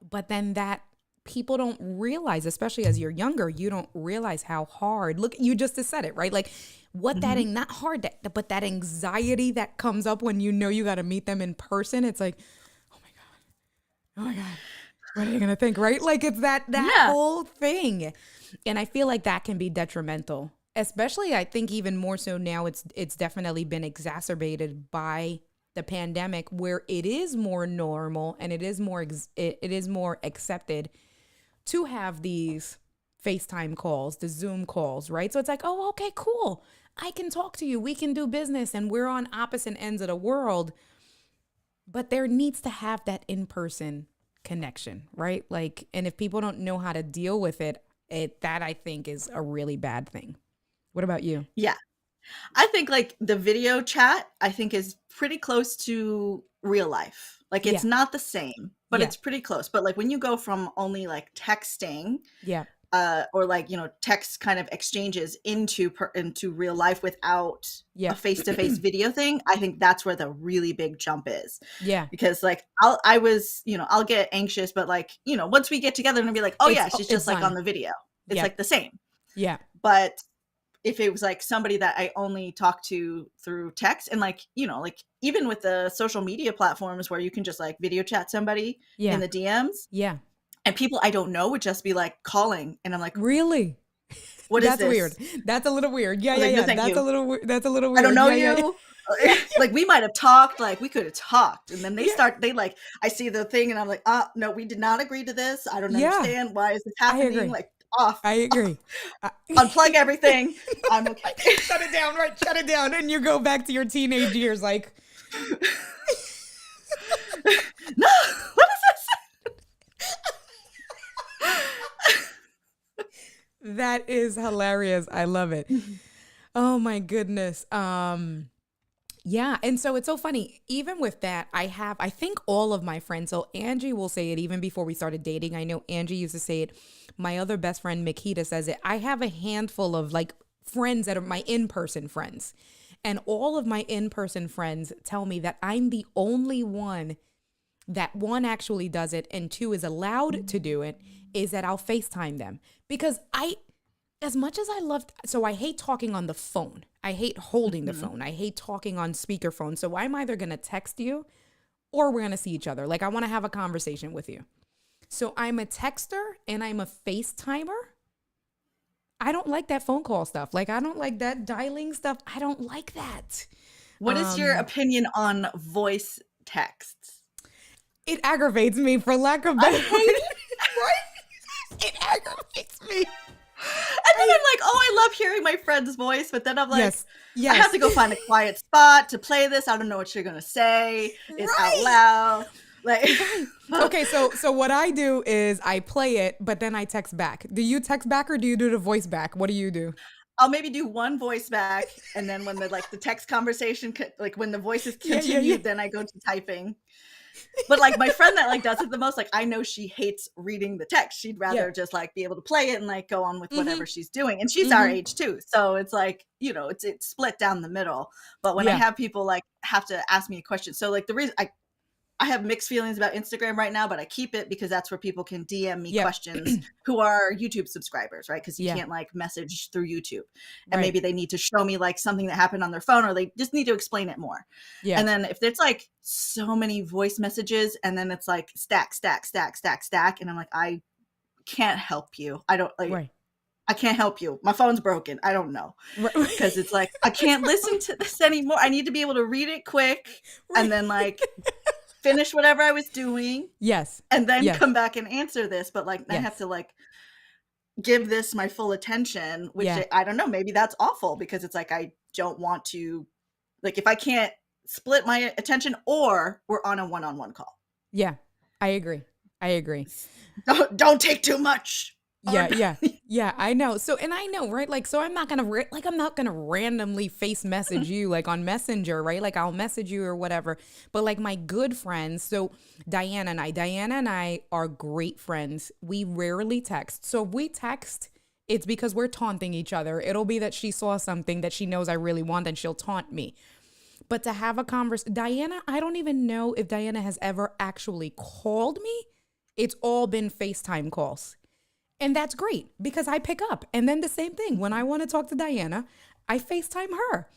S1: But then that people don't realize, especially as you're younger, you don't realize how hard. Look, you just said it, right? Like what that
S2: Mhm.
S1: ain't not hard, but that anxiety that comes up when you know you got to meet them in person. It's like, oh my god, what are you gonna think, right? Like it's that
S2: Yeah.
S1: whole thing, and I feel like that can be detrimental. Especially, I think even more so now. It's definitely been exacerbated by the pandemic, where it is more normal and it is more accepted to have these FaceTime calls, the Zoom calls, right? So it's like, oh, okay, cool. I can talk to you. We can do business, and we're on opposite ends of the world. But there needs to have that in-person connection, right? Like, and if people don't know how to deal with it, that I think is a really bad thing. What about you?
S2: Yeah. I think like the video chat, I think is pretty close to real life. Like it's
S1: Yeah.
S2: not the same, but
S1: Yeah.
S2: it's pretty close. But like when you go from only like texting,
S1: Yeah.
S2: or like, text kind of exchanges into real life without
S1: Yeah.
S2: a face-to-face video thing, I think that's where the really big jump is.
S1: Yeah.
S2: Because like I'll get anxious, but like, once we get together and be like, oh yeah, she's just like
S1: done.
S2: on the video. It's
S1: Yeah.
S2: like the same.
S1: Yeah.
S2: But if it was like somebody that I only talk to through text, and like, like even with the social media platforms where you can just like video chat somebody
S1: Yeah.
S2: in the DMs,
S1: Yeah.
S2: and people I don't know would just be like calling, and I'm like,
S1: Really?
S2: what is
S1: That's
S2: this?
S1: weird. That's a little weird. Yeah.
S2: Like,
S1: Yeah.
S2: no,
S1: Yeah.
S2: thank
S1: That's
S2: you.
S1: a little weird. That's a little weird.
S2: I don't know
S1: Yeah,
S2: you.
S1: yeah.
S2: Like we might have talked, like we could have talked, and then
S1: Yeah.
S2: they like, I see the thing and I'm like, no, we did not agree to this. I don't
S1: Yeah.
S2: understand. Why is this
S1: I
S2: happening?
S1: agree.
S2: Like off,
S1: I agree.
S2: unplug everything. I'm okay.
S1: Shut it down, right? Shut it down. And you go back to your teenage years like,
S2: No, what is this?
S1: that is hilarious. I love it. Oh my goodness. Yeah. And so it's so funny. Even with that, I think all of my friends, so Angie will say it even before we started dating. I know Angie used to say it. My other best friend, Makita, says it. I have a handful of like friends that are my in-person friends. And all of my in-person friends tell me that I'm the only one that one actually does it and two is allowed to do it, is that I'll FaceTime them. Because as much as I hate talking on the phone. I hate holding the phone. I hate talking on speakerphone. So I'm either going to text you or we're going to see each other. Like I want to have a conversation with you. So I'm a texter and I'm a FaceTimer. I don't like that phone call stuff. Like I don't like that dialing stuff. I don't like that.
S2: What is your opinion on voice texts?
S1: It aggravates me, for lack of better word. Right? It aggravates me.
S2: And then I'm like, oh, I love hearing my friend's voice, but then I'm like,
S1: Yes.
S2: I have to go find a quiet spot to play this. I don't know what you're gonna say. It's out loud. Like,
S1: Okay, so what I do is I play it, but then I text back. Do you text back or do you do the voice back? What do you do?
S2: I'll maybe do one voice back, and then when the text conversation, like when the voices continue, then I go to typing. But like my friend that like does it the most, like I know she hates reading the text. She'd rather just like be able to play it and like go on with whatever she's doing. And she's our age too. So it's like, it's split down the middle. But when I have people like have to ask me a question. So like the reason I have mixed feelings about Instagram right now, but I keep it because that's where people can DM me questions who are YouTube subscribers, right? Because you can't like message through YouTube. And maybe they need to show me like something that happened on their phone, or they just need to explain it more. Yeah. And then if it's like so many voice messages and then it's like stack. And I'm like, I can't help you. I don't like, I can't help you. My phone's broken. I don't know. Because it's like, I can't listen to this anymore. I need to be able to read it quick and then like finish whatever I was doing.
S1: Yes.
S2: And then come back and answer this. But like, I have to like give this my full attention, which I don't know. Maybe that's awful because it's like, I don't want to, like, if I can't split my attention, or we're on a one-on-one call.
S1: Yeah, I agree.
S2: Don't take too much.
S1: Yeah, I know. So, and I know, right? Like, so I'm not going to randomly face message you like on Messenger, right? Like I'll message you or whatever. But like my good friends, so Diana and I are great friends. We rarely text. So if we text, it's because we're taunting each other. It'll be that she saw something that she knows I really want and she'll taunt me. But to have a conversation, Diana, I don't even know if Diana has ever actually called me. It's all been FaceTime calls. And that's great because I pick up. And then the same thing, when I want to talk to Diana, I FaceTime her.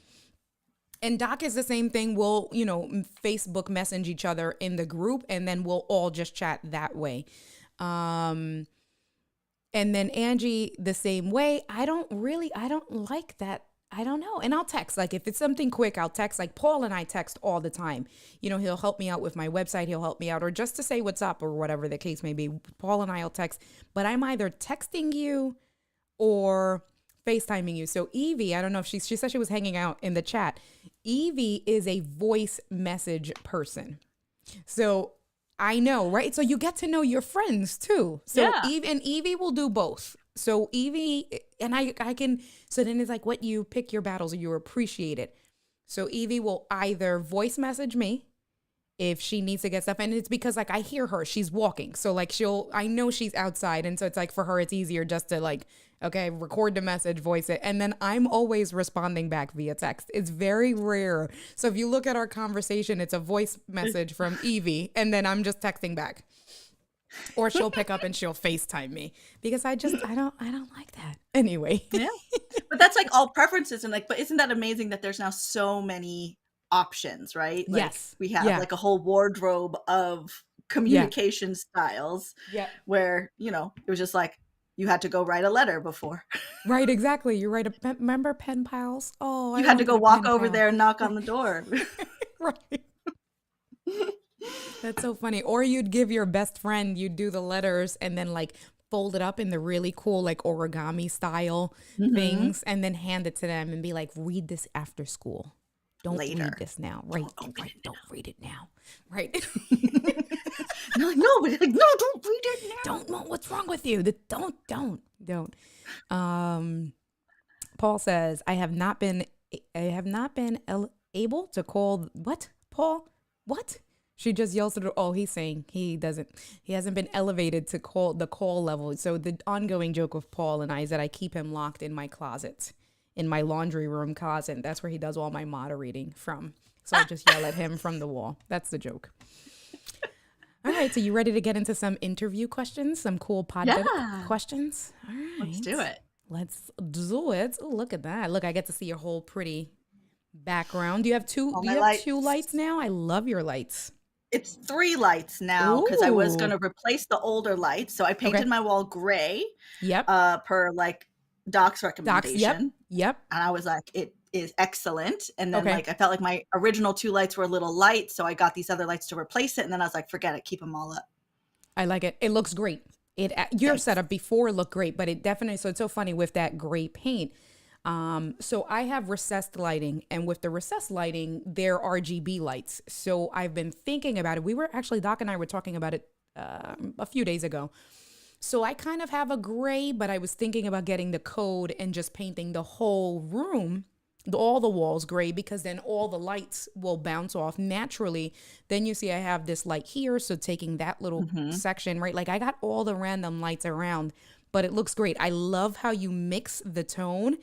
S1: And Doc is the same thing. We'll, Facebook message each other in the group and then we'll all just chat that way. And then Angie, the same way. I don't like that. I don't know. And I'll text. Like if it's something quick, I'll text. Like Paul and I text all the time. He'll help me out with my website. He'll help me out, or just to say what's up or whatever the case may be. Paul and I'll text. But I'm either texting you or FaceTiming you. So Evie, I don't know if she said she was hanging out in the chat. Evie is a voice message person. So I know, right? So you get to know your friends too. So
S2: Yeah.
S1: Evie will do both. So Evie and I can, so then it's like what you pick your battles or you appreciate it. So Evie will either voice message me if she needs to get stuff. And it's because like I hear her, she's walking. So like I know she's outside. And so it's like for her, it's easier just to like, okay, record the message, voice it. And then I'm always responding back via text. It's very rare. So if you look at our conversation, it's a voice message from Evie and then I'm just texting back. Or she'll pick up and she'll FaceTime me because I don't like that. Anyway.
S2: Yeah. But that's like all preferences and like, but isn't that amazing that there's now so many options, right? Like
S1: Yes.
S2: we have
S1: Yeah.
S2: like a whole wardrobe of communication styles where, you know, it was just like you had to go write a letter before.
S1: Right, exactly. You write remember pen pals? Oh,
S2: You had to go walk over there and knock on the door.
S1: Right. That's so funny. Or you'd give your best friend, you'd do the letters and then like fold it up in the really cool like origami style things and then hand it to them and be like, read this after school. Don't read this now. Right. Don't read it now. Right.
S2: No, like, no, but like, no, don't read it now.
S1: Don't. What's wrong with you? Don't. Paul says, I have not been able to call what? Paul? What? She just yells at her. Oh, he's saying he hasn't been elevated to the call level. So the ongoing joke with Paul and I is that I keep him locked in my closet, in my laundry room closet. That's where he does all my moderating from. So I just yell at him from the wall. That's the joke. All right. So you ready to get into some interview questions? Some cool questions? All right.
S2: Let's do it.
S1: Let's do it. Oh, look at that. Look, I get to see your whole pretty background. Do you have two lights now? I love your lights.
S2: It's 3 lights now because I was going to replace the older lights. So I painted my wall gray.
S1: Yep.
S2: Per like Doc's recommendation.
S1: Yep.
S2: And I was like, it is excellent. And then like I felt like my original 2 lights were a little light, so I got these other lights to replace it. And then I was like, forget it, keep them all up.
S1: I like it. It looks great. Your setup before looked great, but it definitely. So it's so funny with that gray paint. So I have recessed lighting, and with the recessed lighting, they're RGB lights. So I've been thinking about it. Doc and I were talking about it a few days ago. So I kind of have a gray, but I was thinking about getting the code and just painting the whole room, all the walls gray, because then all the lights will bounce off naturally. Then you see I have this light here. So taking that little section, right? Like I got all the random lights around, but it looks great. I love how you mix the tone.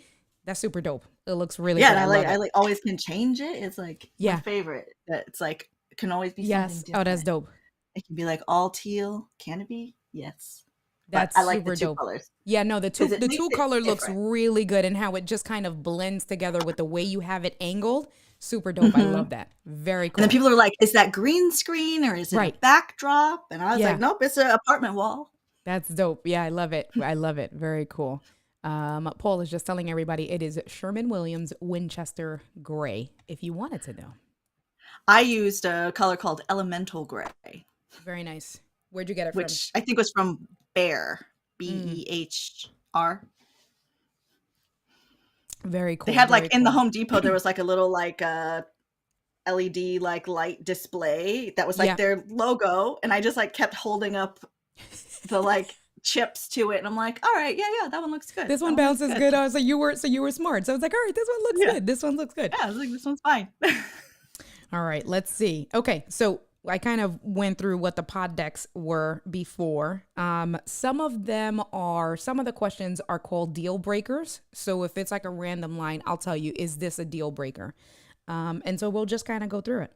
S1: That's super dope. It looks really good.
S2: I like always can change it. It's like my favorite. It's like it can always be something different.
S1: Oh, that's dope.
S2: It can be like all teal. Can it be? Yes.
S1: That's
S2: I like
S1: super
S2: the 2
S1: dope.
S2: colors.
S1: Yeah, no, the two color looks really good, and how it just kind of blends together with the way you have it angled. Super dope. I love that. Very cool.
S2: And then people are like, is that green screen or is it a backdrop? And I was like, nope, it's an apartment wall.
S1: That's dope. Yeah, I love it. Very cool. Paul is just telling everybody it is Sherwin-Williams Winchester Gray, if you wanted to know.
S2: I used a color called Elemental Gray.
S1: Very nice. Where'd you get it from?
S2: Which I think was from Behr, BEHR.
S1: Very cool.
S2: They had like in the Home Depot, there was like a little like LED like light display that was like their logo. And I just like kept holding up the like chips to it, and I'm like, all right, yeah, that one looks good.
S1: This one bounces good. I was like, you were smart. So I was like, all right, this one looks good. This one looks good.
S2: Yeah, I was like, this one's fine.
S1: All right, let's see. Okay, so I kind of went through what the pod decks were before. Some of the questions are called deal breakers. So if it's like a random line, I'll tell you, is this a deal breaker? And so we'll just kind of go through it.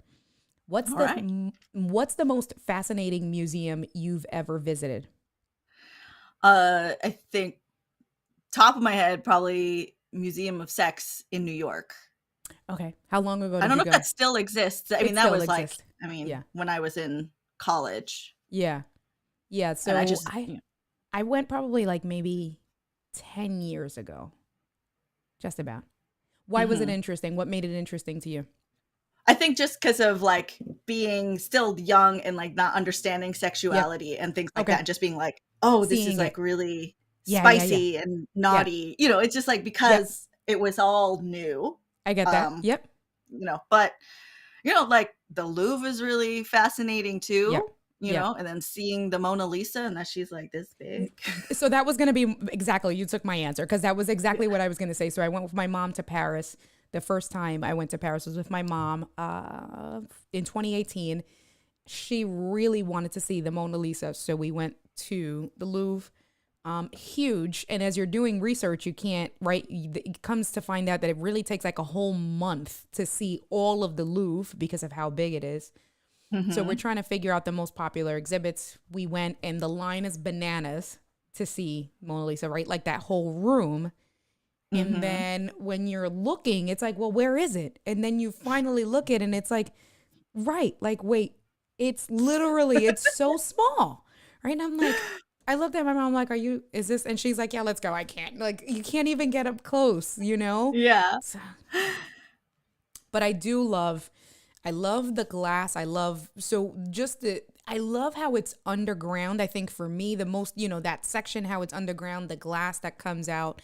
S1: What's the most fascinating museum you've ever visited?
S2: I think top of my head, probably Museum of Sex in New York.
S1: Okay. How long ago did
S2: I don't
S1: you
S2: know
S1: go?
S2: if that still exists. I mean, that was like, when I was in college.
S1: Yeah. Yeah. So I went probably like maybe 10 years ago. Just about. Why was it interesting? What made it interesting to you?
S2: I think just because of like being still young and like not understanding sexuality and things like that. Just being like, oh, this is like really
S1: Yeah, yeah, yeah.
S2: spicy and
S1: Yeah.
S2: naughty. It's just like
S1: Yep.
S2: because it was all new.
S1: I get that.
S2: Um,
S1: Yep.
S2: but like the Louvre is really fascinating
S1: Yep.
S2: too,
S1: Yep.
S2: and then seeing the Mona Lisa and that she's like this big.
S1: So that was going to be exactly, you took my answer because that was exactly what I was going to say. So I went with my mom to Paris. The first time I went to Paris was with my mom in 2018. She really wanted to see the Mona Lisa. So we went to the Louvre. Huge. And as you're doing research, you can't, right? It comes to find out that it really takes like a whole month to see all of the Louvre because of how big it is. So we're
S2: Mm-hmm.
S1: trying to figure out the most popular exhibits. We went and the line is bananas to see Mona Lisa, right? Like that whole room. And
S2: Mm-hmm.
S1: then when you're looking, it's like, well, where is it? And then you finally look at it and it's like, right, like, wait, it's literally, it's so small, right? And I'm like, I looked at my mom, like, is this? And she's like, yeah, let's go. I can't, like, you can't even get up close, you know?
S2: Yeah.
S1: So, but I love the glass. I love how it's underground. I think for me, the most, that section, how it's underground, the glass that comes out.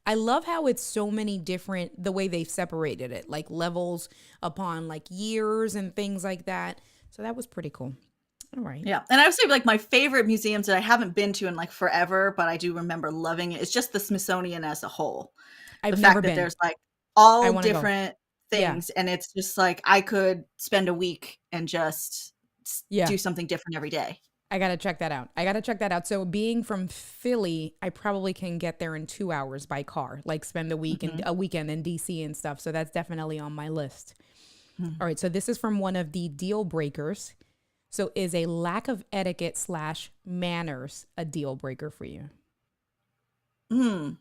S1: I love how it's so many different, the way they've separated it, like levels upon like years and things like that. So that was pretty cool. All right.
S2: Yeah. And I would say like my favorite museums that I haven't been to in like forever, but I do remember loving it, is just the Smithsonian as a whole. The
S1: I've never
S2: fact that
S1: been.
S2: there's like
S1: I
S2: all
S1: want to go.
S2: different
S1: Yeah.
S2: things and it's just like I could spend a week and just
S1: Yeah.
S2: do something different every day.
S1: I got to check that out. So being from Philly, I probably can get there in 2 hours by car, like spend
S2: Mhm.
S1: a weekend in DC and stuff. So that's definitely on my list.
S2: Mhm.
S1: All right. So this is from one of the deal breakers. So is a lack of etiquette / manners a deal breaker for you?
S2: Mm.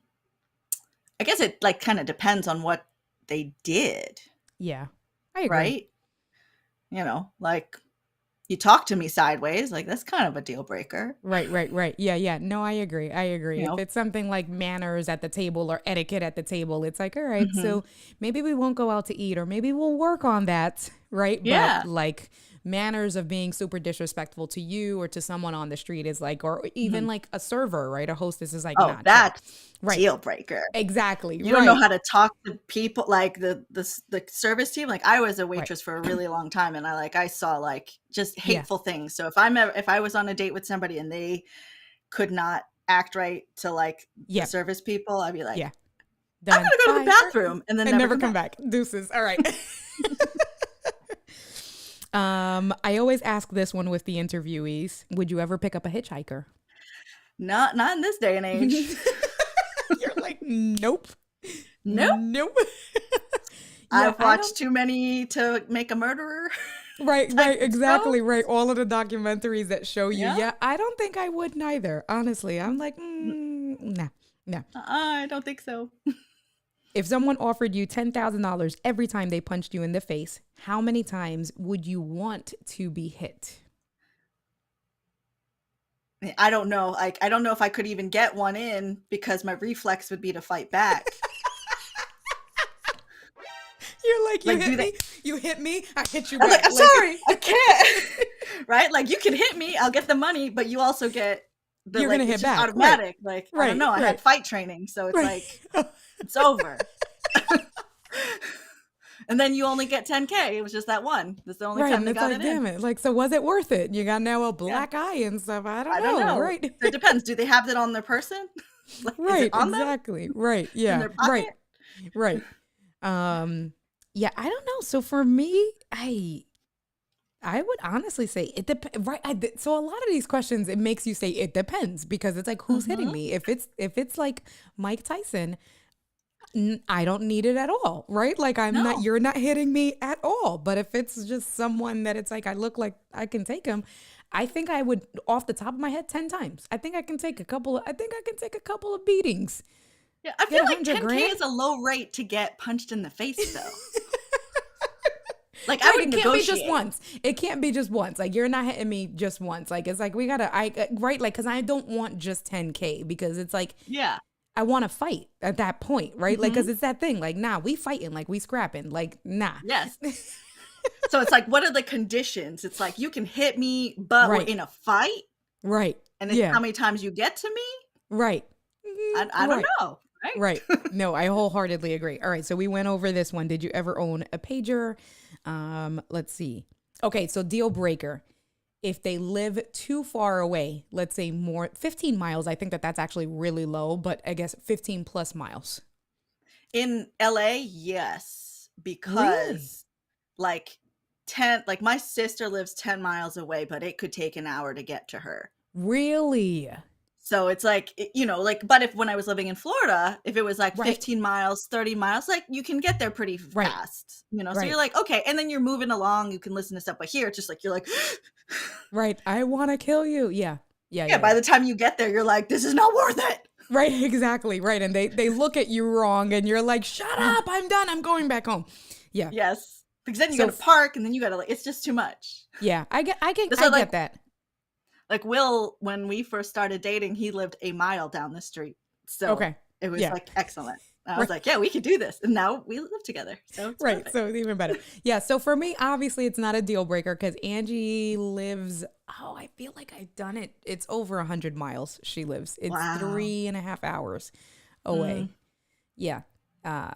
S2: I guess it like kind of depends on what they did,
S1: Yeah, I agree.
S2: right? Like you talk to me sideways, like that's kind of a deal breaker.
S1: Right, right, right. Yeah, yeah. No, I agree. I agree.
S2: You
S1: If
S2: know.
S1: it's something like manners at the table or etiquette at the table, it's like, all right,
S2: Mhm.
S1: so maybe we won't go out to eat or maybe we'll work on that, right? But
S2: Yeah.
S1: like manners of being super disrespectful to you or to someone on the street is like, or even
S2: Mhm.
S1: like a server, right? A hostess is like,
S2: Oh,
S1: nah, chill.
S2: that's
S1: Right.
S2: deal breaker.
S1: Exactly.
S2: You don't know
S1: Right.
S2: how to talk to people, like the service team. Like I was a
S1: Right.
S2: waitress for a really long time, and I saw like just
S1: Yeah.
S2: hateful things. So if I was on a date with somebody and they could not act right to like the
S1: Yep.
S2: service people, I'd be
S1: Yeah.
S2: like, I'm
S1: Done.
S2: gonna go to the
S1: Bye.
S2: bathroom and then
S1: And
S2: never
S1: never
S2: come
S1: come
S2: back.
S1: back. Deuces. All right. I always ask this one with the interviewees. Would you ever pick up a hitchhiker?
S2: Not in this day and age.
S1: You're like, nope.
S2: Nope.
S1: Nope. Yeah,
S2: I've
S1: I don't.
S2: watched too many to make a murderer
S1: Right,
S2: type
S1: right,
S2: of shows.
S1: exactly, right. All of the documentaries that show you.
S2: Yeah.
S1: Yeah, I don't think I would neither. Honestly, I'm like, nah, no.
S2: I don't think so.
S1: If someone offered you $10,000 every time they punched you in the face, how many times would you want to be hit?
S2: I don't know. Like, I don't know if I could even get one in because my reflex would be to fight back.
S1: You're like,
S2: Like, do they?
S1: you hit me, I hit you
S2: I'm like,
S1: back.
S2: I'm sorry, I can't. Right? Like, you can hit me, I'll get the money, but you also get the
S1: You're gonna
S2: it's
S1: hit
S2: just
S1: back. Right,
S2: automatic. Like, I don't
S1: right,
S2: know. I had
S1: right,
S2: fight training, so it's
S1: right.
S2: like it's over. And then you only get 10K. It was just that one. That's the only
S1: Right,
S2: time
S1: and
S2: they
S1: it's
S2: got
S1: like,
S2: it in.
S1: damn it. Like, so was it worth it? You got now a
S2: Yeah.
S1: black eye and stuff. I don't
S2: I don't
S1: know,
S2: know.
S1: right?
S2: It depends. Do they have that on their person? Like, is it
S1: Right,
S2: on them
S1: exactly. Right,
S2: in
S1: yeah,
S2: their
S1: right,
S2: pocket?
S1: right. Yeah, I don't know. So for me, I would honestly say it depends. Right. So a lot of these questions, it makes you say it depends because it's like, who's hitting
S2: Mhm.
S1: me? If it's like Mike Tyson, I don't need it at all. Right. Like
S2: No.
S1: you're not hitting me at all. But if it's just someone that it's like, I look like I can take him. I think I would, off the top of my head, 10 times. I think I can take a couple of beatings.
S2: Yeah, I
S1: Get
S2: feel
S1: a
S2: like
S1: 100
S2: 10K
S1: grand.
S2: is a low rate to get punched in the face, though. Like, I
S1: Right,
S2: would
S1: it can't be just
S2: negotiate.
S1: once. It can't be just once. Like you're not hitting me just once. Like it's like we gotta. Right. Like because I don't want just 10K because it's like
S2: Yeah.
S1: I want to fight at that point. Right. Like because
S2: Mhm.
S1: it's that thing. Like nah, we fighting. Like we scrapping. Like nah.
S2: Yes. So it's like, what are the conditions? It's like, you can hit me, but we're
S1: Right.
S2: in a fight,
S1: Right.
S2: and it's
S1: Yeah.
S2: how many times you get to me?
S1: Right.
S2: I don't
S1: Right.
S2: know, right?
S1: Right. No, I wholeheartedly agree. All right. So we went over this one. Did you ever own a pager? Let's see. Okay. So deal breaker. If they live too far away, let's say more 15 miles, I think that that's actually really low, but I guess 15 plus miles.
S2: In LA, yes,
S1: Really?
S2: because like 10, like my sister lives 10 miles away, but it could take an hour to get to her.
S1: Really?
S2: So it's like, like, but if when I was living in Florida, if it was like
S1: Right.
S2: 15 miles, 30 miles, like you can get there pretty
S1: Right.
S2: fast, so you're
S1: Right.
S2: like, okay. And then you're moving along, you can listen to stuff, but here it's just like, you're like,
S1: Right. I want to kill you. Yeah. Yeah.
S2: yeah,
S1: Yeah.
S2: by
S1: Yeah.
S2: the time you get there, you're like, this is not worth it.
S1: Right. Exactly. Right. And they look at you wrong and you're like, shut up. I'm done. I'm going back home. Yeah.
S2: Yes. Because then you
S1: So
S2: got to park and then you got to like, it's just too much.
S1: yeah, I
S2: So
S1: get that.
S2: like Will, when we first started dating, he lived a mile down the street. So
S1: Okay.
S2: it was
S1: Yeah.
S2: like excellent. I
S1: Right.
S2: was like, yeah, we could do this. And now we live together. So it's
S1: Right.
S2: perfect.
S1: So it's even better. Yeah. So for me, obviously, it's not a deal breaker because Angie lives, oh, I feel like I've done it. It's over 100 miles she lives. It's
S2: Wow.
S1: 3.5 hours away. Yeah.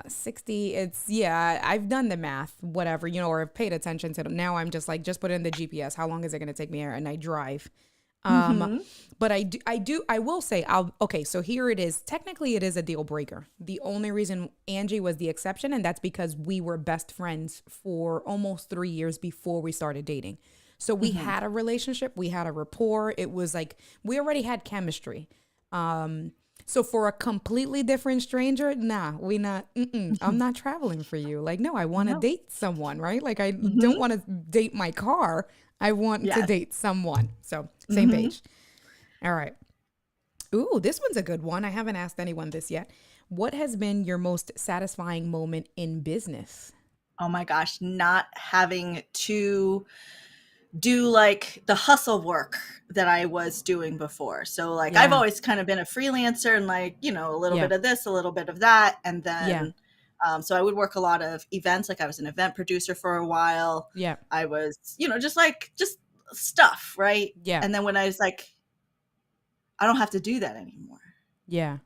S1: 60. Yeah, I've done the math, whatever, or I've paid attention to it. Now I'm just like, just put in the GPS. How long is it going to take me here? And I drive. But I will say, okay, so here it is. Technically, it is a deal breaker. The only reason Angie was the exception, and that's because we were best friends for almost 3 years before we started dating. So we had a relationship, we had a rapport. It was like, we already had chemistry. So for a completely different stranger, nah, I'm not traveling for you. Like, no, I want to
S2: No.
S1: date someone, right? Like, I don't want to date my car. I want to
S2: Yes.
S1: date someone. So same page. All right. Ooh, this one's a good one. I haven't asked anyone this yet. What has been your most satisfying moment in business?
S2: Oh my gosh, not having to do like the hustle work that I was doing before. So like I've
S1: Yeah.
S2: always kind of been a freelancer and like, a little
S1: Yeah.
S2: bit of this, a little bit of that. And
S1: Yeah.
S2: then so I would work a lot of events. Like I was an event producer for a while.
S1: Yeah.
S2: I was, just stuff, right?
S1: Yeah.
S2: And then when I was like, I don't have to do that anymore.
S1: Yeah.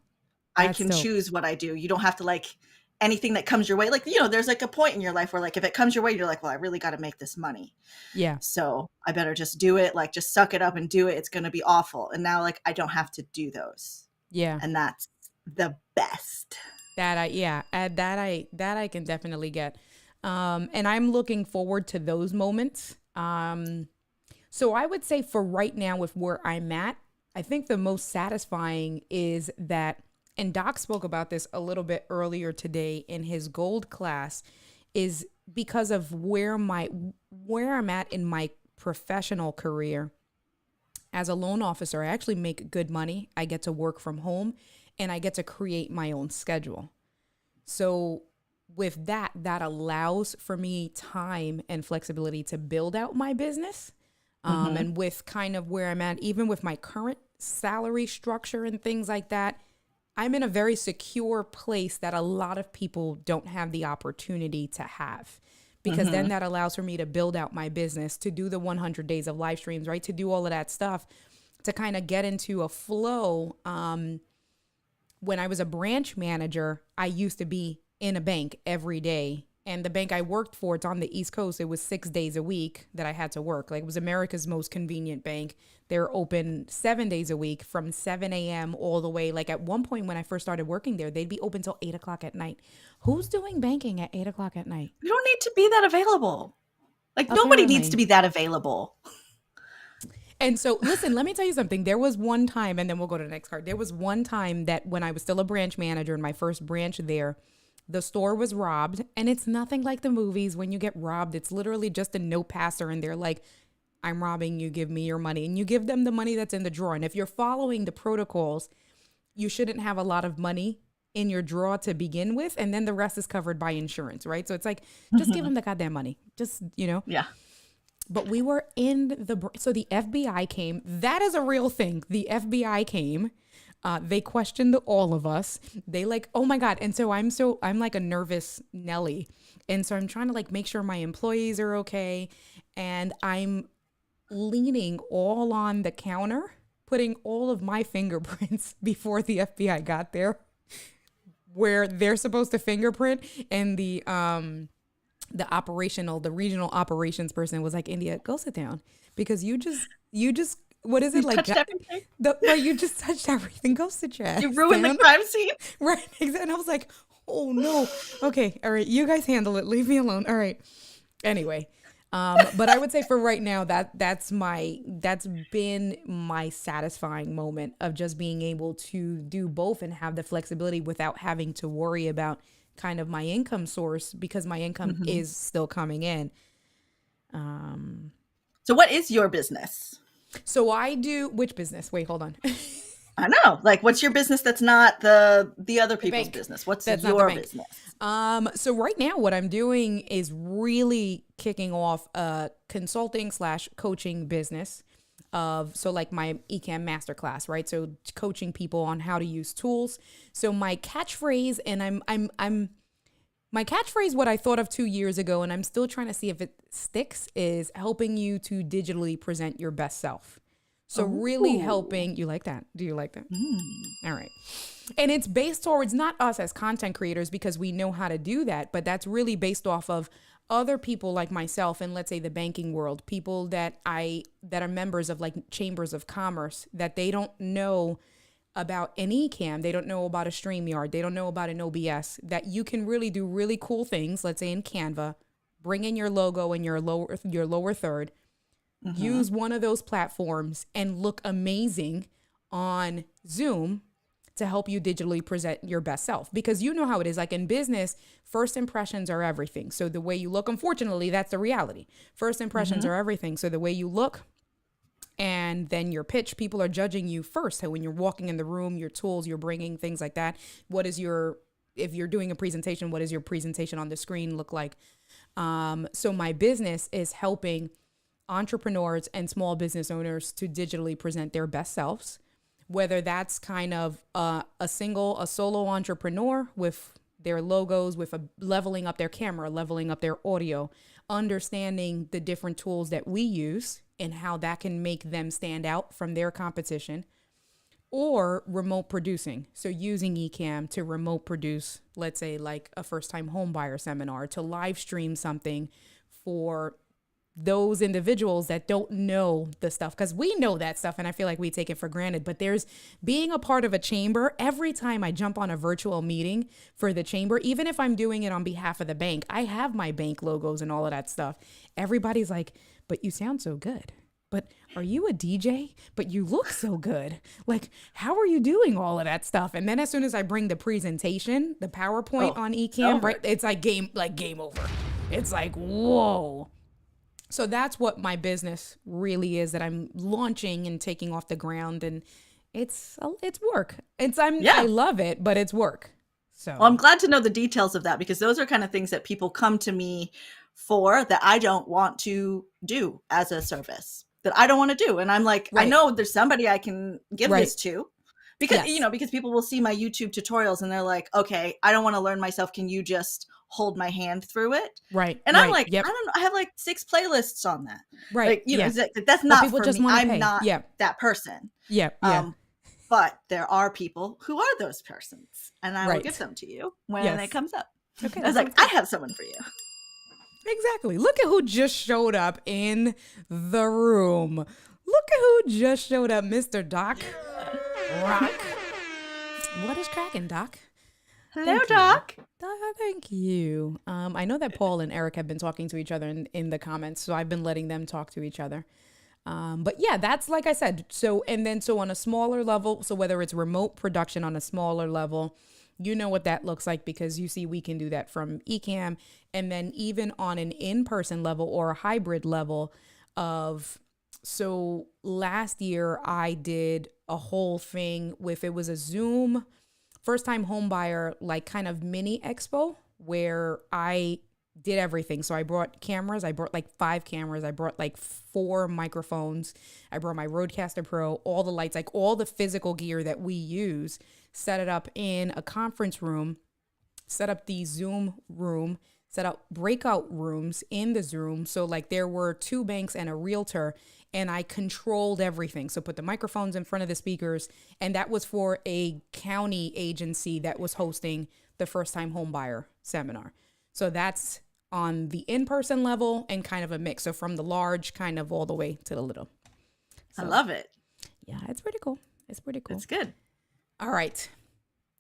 S2: I
S1: That's
S2: can
S1: dope.
S2: choose what I do. You don't have to like anything that comes your way. Like, there's like a point in your life where like if it comes your way, you're like, well, I really got to make this money.
S1: Yeah.
S2: So I better just do it. Like just suck it up and do it. It's going to be awful. And now like I don't have to do those.
S1: Yeah.
S2: And that's the best.
S1: That I can definitely get. And I'm looking forward to those moments. So I would say for right now, with where I'm at, I think the most satisfying is that, and Doc spoke about this a little bit earlier today in his gold class, is because of where I'm at in my professional career. As a loan officer, I actually make good money. I get to work from home and I get to create my own schedule. So with that allows for me time and flexibility to build out my business. And with kind of where I'm at, even with my current salary structure and things like that, I'm in a very secure place that a lot of people don't have the opportunity to have. Because then that allows for me to build out my business, to do the 100 days of live streams, right? To do all of that stuff, to kind of get into a flow. When I was a branch manager, I used to be in a bank every day. And the bank I worked for, it's on the East Coast. It was 6 days a week that I had to work. Like, it was America's most convenient bank. They're open 7 days a week from 7 a.m. all the way. Like, at one point when I first started working there, they'd be open till 8 o'clock at night. Who's doing banking at 8 o'clock at night?
S2: You don't need to be that available. Like nobody needs
S1: Apparently.
S2: to be that available.
S1: And so, listen, let me tell you something. There was one time, and then we'll go to the next card. There was one time that when I was still a branch manager in my first branch there, the store was robbed. And it's nothing like the movies when you get robbed. It's literally just a no passer. And they're like, I'm robbing you. Give me your money. And you give them the money that's in the drawer. And if you're following the protocols, you shouldn't have a lot of money in your drawer to begin with. And then the rest is covered by insurance, right? So it's like, just give them the goddamn money. Just,
S2: Yeah.
S1: But we were so the FBI came. That is a real thing. The FBI came. They questioned all of us. They like, oh my God. And so I'm like a nervous Nelly. And so I'm trying to like make sure my employees are okay. And I'm leaning all on the counter putting all of my fingerprints before the FBI got there, where they're supposed to fingerprint, and the regional operations person was like, India, go sit down, because you just what is it, like
S2: touched everything.
S1: Right, you just touched everything. Go sit your ass
S2: You ruined
S1: down.
S2: the crime scene.
S1: Right, exactly. And I was like, oh no. Okay, all right, you guys handle it. Leave me alone. All right. Anyway, but I would say for right now that's been my satisfying moment of just being able to do both and have the flexibility without having to worry about kind of my income source, because my income is still coming in.
S2: So what is your business?
S1: So I do, which business? Wait, hold on.
S2: I know. Like, what's your business that's not the other people's
S1: bank.
S2: business? What's
S1: That's not the
S2: your
S1: bank.
S2: business?
S1: So right now what I'm doing is really kicking off a consulting / coaching business so like my Ecamm masterclass, right? So coaching people on how to use tools. So my catchphrase, and my catchphrase, what I thought of 2 years ago, and I'm still trying to see if it sticks, is helping you to digitally present your best self. So really helping, you like that? Do you like that? All right. And it's based towards not us as content creators, because we know how to do that, but that's really based off of other people like myself and, let's say, the banking world, people that are members of like chambers of commerce, that they don't know about an Ecamm, they don't know about a StreamYard, they don't know about an OBS, that you can really do really cool things, let's say in Canva, bring in your logo in your lower third, use one of those platforms and look amazing on Zoom to help you digitally present your best self. Because you know how it is, like in business, first impressions are everything. So the way you look, unfortunately, that's the reality. First impressions are everything. So the way you look, and then your pitch, people are judging you first. So when you're walking in the room, your tools you're bringing, things like that. If you're doing a presentation, what does your presentation on the screen look like? So my business is helping entrepreneurs and small business owners to digitally present their best selves, whether that's kind of a solo entrepreneur with their logos, with leveling up their camera, leveling up their audio, understanding the different tools that we use and how that can make them stand out from their competition, or remote producing. So using Ecamm to remote produce, let's say like a first-time home buyer seminar, to live stream something for those individuals that don't know the stuff, because we know that stuff and I feel like we take it for granted. But there's being a part of a chamber. Every time I jump on a virtual meeting for the chamber, even if I'm doing it on behalf of the bank, I have my bank logos and all of that stuff. Everybody's like, but you sound so good. But are you a DJ? But you look so good. Like, how are you doing all of that stuff? And then as soon as I bring the presentation, the PowerPoint on Ecamm, right, it's like game over. It's like, whoa. So that's what my business really is that I'm launching and taking off the ground, and it's work. I love it, but it's work. So
S2: well, I'm glad to know the details of that, because those are kind of things that people come to me for that I don't want to do as a service, that I don't want to do. And I'm like, I know there's somebody I can give this to, because because people will see my YouTube tutorials and they're like, okay, I don't want to learn myself. Can you just hold my hand through it?
S1: Right.
S2: And I'm like, I don't know. I have like 6 playlists on that.
S1: Right.
S2: Like, that's not for me. I'm not that person.
S1: Yeah.
S2: But there are people who are those persons, and I will give them to you when it comes up.
S1: Okay.
S2: I was like, I have someone for you.
S1: Exactly. Look at who just showed up in the room. Look at who just showed up, Mr. Doc Rock. What is cracking, Doc?
S2: Hello, Doc.
S1: Thank you. I know that Paul and Eric have been talking to each other in the comments, so I've been letting them talk to each other. But yeah, that's like I said. So on a smaller level, so whether it's remote production on a smaller level, you know what that looks like, because you see we can do that from Ecamm. And then even on an in-person level or a hybrid level so last year I did a whole thing it was a Zoom first-time home buyer, like kind of mini expo, where I did everything. So I brought cameras. I brought like 5 cameras. I brought like 4 microphones. I brought my Rodecaster Pro, all the lights, like all the physical gear that we use, set it up in a conference room, set up the Zoom room, set up breakout rooms in the Zoom. So like there were 2 banks and a realtor, and I controlled everything. So put the microphones in front of the speakers, and that was for a county agency that was hosting the first time home buyer seminar. So that's on the in-person level and kind of a mix. So from the large kind of all the way to the little. So,
S2: I love it.
S1: yeah, it's pretty cool. It's pretty cool.
S2: It's good.
S1: All right.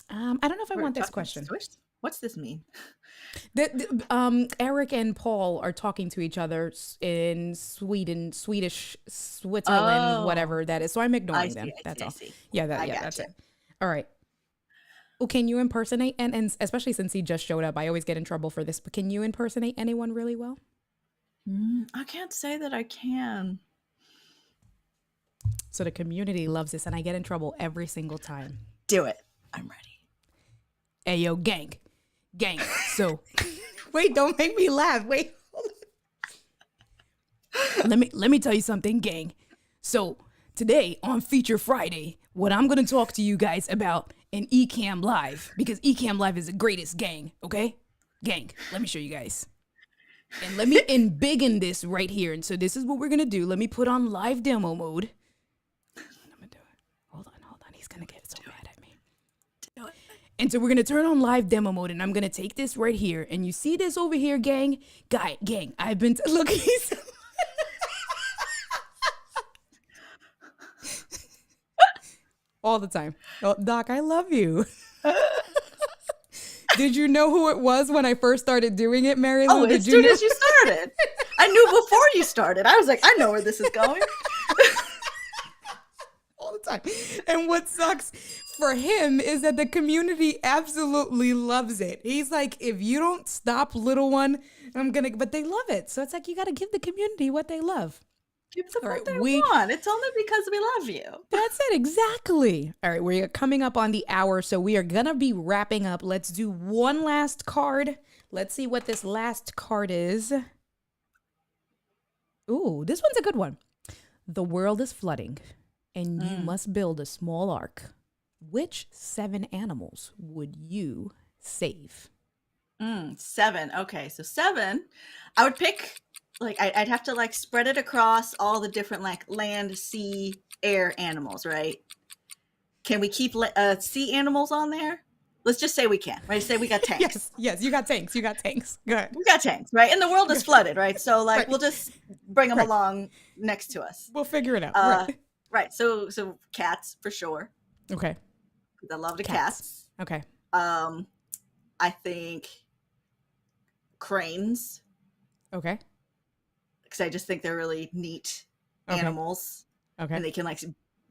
S1: I don't know if I want this question.
S2: What's this mean?
S1: Eric and Paul are talking to each other in Swedish, Switzerland, whatever that is. So I'm ignoring them. That's all. Yeah, that's it. All right. Oh, can you impersonate? And especially since he just showed up, I always get in trouble for this. But can you impersonate anyone really well?
S2: I can't say that I can.
S1: So the community loves this, and I get in trouble every single time.
S2: Do it. I'm ready.
S1: Hey, yo, gang. So, wait, don't make me laugh. Wait, hold on. Let me tell you something, gang. So today on Feature Friday, what I'm going to talk to you guys about in Ecamm Live, because Ecamm Live is the greatest, gang, okay? Gang, let me show you guys. And let me embiggen this right here. And so this is what we're going to do. Let me put on live demo mode. I'm going to do it. Hold on. He's going to get so mad at me. Do it. And so we're going to turn on live demo mode, and I'm going to take this right here. And you see this over here, gang? Gang, I've been... Look, he's... all the time. Oh, Doc, I love you. Did you know who it was when I first started doing it, Mary Lou?
S2: Oh, as soon as you started. I knew before you started. I was like, I know where this is going.
S1: All the time. And what sucks for him is that the community absolutely loves it. He's like, if you don't stop, little one, but they love it. So it's like, you got to give the community what they love.
S2: Give them what they want. It's only because we love you.
S1: That's it. Exactly. All right. We're coming up on the hour, so we are going to be wrapping up. Let's do one last card. Let's see what this last card is. Ooh, this one's a good one. The world is flooding, and you must build a small ark. Which 7 animals would you save?
S2: 7. Okay, so 7. I would pick... I'd have to spread it across all the different land, sea, air animals, right? Can we keep sea animals on there? Let's just say we can, right? Say we got tanks.
S1: Yes, you got tanks. Go ahead.
S2: We got tanks, right? And the world is flooded, right? So we'll just bring them along next to us.
S1: We'll figure it out.
S2: Right. So cats for sure.
S1: Okay.
S2: I love the cats.
S1: Okay.
S2: I think cranes.
S1: Okay.
S2: Because I just think they're really neat animals. Okay. And they can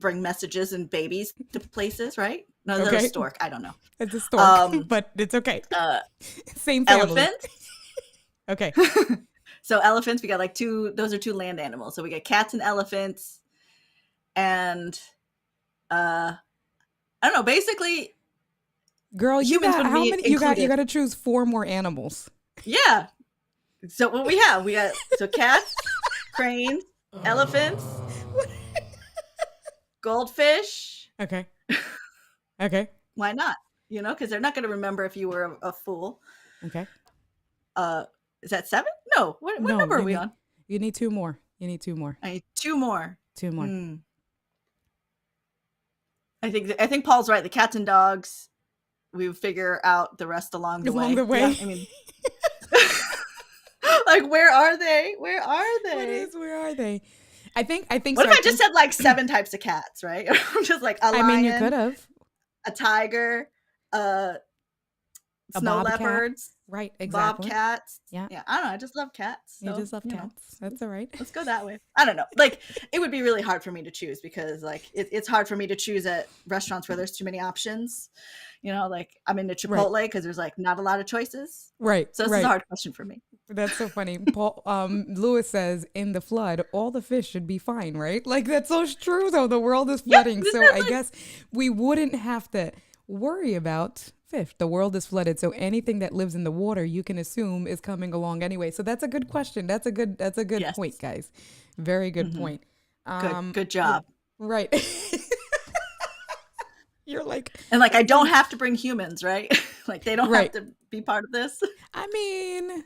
S2: bring messages and babies to places, right? No, that's a stork. I don't know.
S1: It's a stork, but it's okay. Same family.
S2: Elephants.
S1: Okay.
S2: So elephants, we got 2, those are 2 land animals. So we got cats and elephants. And I don't know, basically
S1: girl, you got how many you got to choose 4 more animals.
S2: Yeah. So what we got cats, cranes, elephants, goldfish.
S1: Okay.
S2: Why not? Because they're not going to remember if you were a fool.
S1: Okay.
S2: Is that 7? No. What number are we on?
S1: You need 2 more. I need 2 more. 2 more. I
S2: think Paul's right. The cats and dogs, we figure out the rest along the way. Yeah, I mean. Where are they? Where are they? I think. What if I just said 7 types of cats, right? I'm just a lion.
S1: I mean, you could have.
S2: A tiger, snow leopards.
S1: Right, exactly.
S2: Bobcats.
S1: Yeah.
S2: I don't know. I just love cats.
S1: So, you just love cats. That's all right.
S2: Let's go that way. I don't know. It would be really hard for me to choose because it's hard for me to choose at restaurants where there's too many options. I'm into Chipotle because there's not a lot of choices.
S1: Right.
S2: So this is a hard question for me.
S1: That's so funny. Paul, Lewis says in the flood, all the fish should be fine, right? That's so true though. The world is flooding. So I guess we wouldn't have to worry about fish. The world is flooded. So anything that lives in the water, you can assume is coming along anyway. So that's a good question. That's a good point, guys. Very good point.
S2: Good job.
S1: Right. You're
S2: and I don't have to bring humans, right? They don't have to be part of this.
S1: I mean,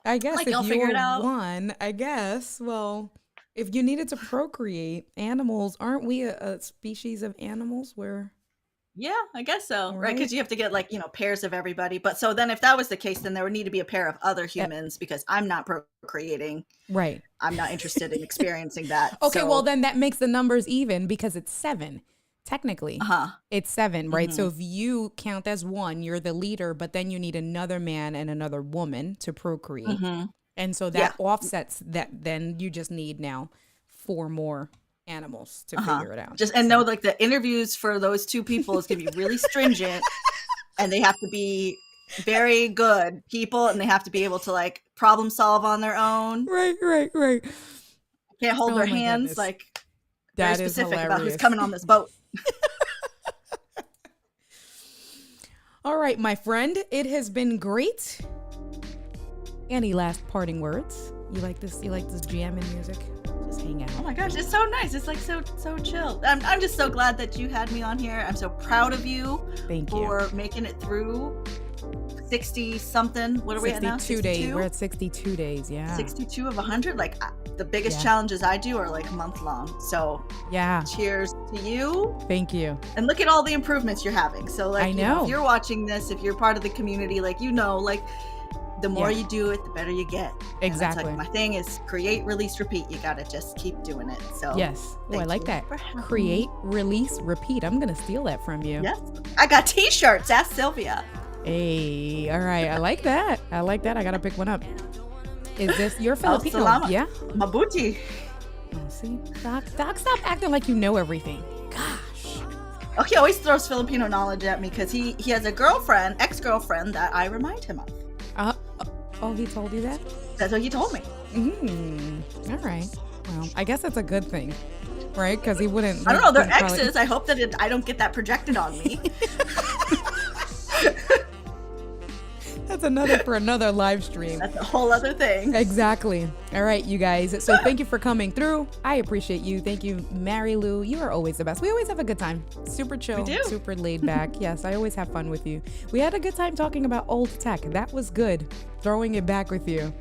S1: I guess
S2: Like,
S1: if
S2: you'll figure it
S1: you're
S2: out.
S1: one, I guess, well, if you needed to procreate animals, aren't we a species of animals where,
S2: Yeah, I guess so. Right?
S1: right?
S2: Because you have to get like, pairs of everybody. But so then if that was the case, then there would need to be a pair of other
S1: Eh,
S2: humans because I'm not procreating.
S1: right.
S2: I'm not interested in experiencing that.
S1: Okay, well,
S2: So,
S1: then that makes the numbers even because it's seven. Technically,
S2: uh-huh.
S1: it's seven, right?
S2: Hmm.
S1: So if you count as one, you're the leader, but then you need another man and another woman to procreate.
S2: Hmm.
S1: And so
S2: Yeah.
S1: that offsets that. Then you just need now four more animals to figure it out.
S2: And know like the interviews for those two people is going to be really stringent and they have to be very good people and they have to be able to like problem solve on their own.
S1: Right.
S2: Can't hold
S1: Oh
S2: their
S1: my
S2: hands.
S1: goodness.
S2: Like very
S1: That is
S2: specific about who's
S1: hilarious.
S2: coming on this boat.
S1: All right, my friend, it has been great. Any last parting words? You like this? You like this jamming music? Just hang out.
S2: Oh my gosh, it's so nice. It's like so chill. I'm just so glad that you had me on here. I'm so proud of you
S1: Thank you.
S2: for making it through 60 something. What are we at now?
S1: 62 days. We're at 62 days. Yeah.
S2: 62 of 100. Like the biggest
S1: Yeah.
S2: challenges I do are like month long. So
S1: Yeah.
S2: cheers to you.
S1: Thank you.
S2: And look at all the improvements you're having. So like,
S1: I know.
S2: if you're watching this, if you're part of the community, like, like the more
S1: Yeah.
S2: you do it, the better you get. And that's,
S1: Exactly.
S2: like my thing is create, release, repeat. You got to just keep doing it. So
S1: Yes. Oh, I
S2: thank
S1: like
S2: you
S1: that.
S2: for having
S1: Create, release, repeat. I'm going to steal that from you.
S2: Yes. I got t-shirts. Ask Sylvia.
S1: Hey, all right. I like that. I got to pick one up. Is this your Filipino?
S2: salamat.
S1: Yeah.
S2: Mabuti.
S1: Oh, see, Doc, stop acting like you know everything. Gosh.
S2: Oh, he always throws Filipino knowledge at me because he has a girlfriend, ex-girlfriend that I remind him of.
S1: Oh, he told you that?
S2: That's what he told me.
S1: All right. Well, I guess that's a good thing, right? Because he wouldn't.
S2: I don't know. They're
S1: he'd probably-
S2: exes. I hope that I don't get that projected on me.
S1: That's another for another live stream.
S2: That's a whole other thing.
S1: Exactly. All right, you guys. So thank you for coming through. I appreciate you. Thank you, Mary Lou. You are always the best. We always have a good time. Super chill,
S2: We do.
S1: super laid back. Yes, I always have fun with you. We had a good time talking about old tech. That was good. Throwing it back with you.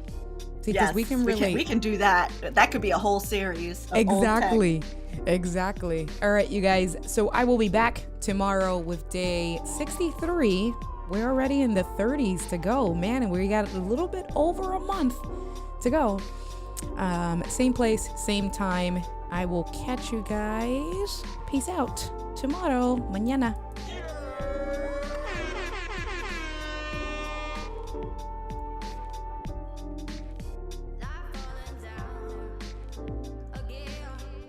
S1: See, because
S2: Yes,
S1: we can relate.
S2: We can do that. That could be a whole series. Of old tech.
S1: Exactly. All right, you guys. So I will be back tomorrow with day 63. We're already in the 30s to go, man, and we got a little bit over a month to go. Same place, same time. I will catch you guys. Peace out tomorrow, mañana.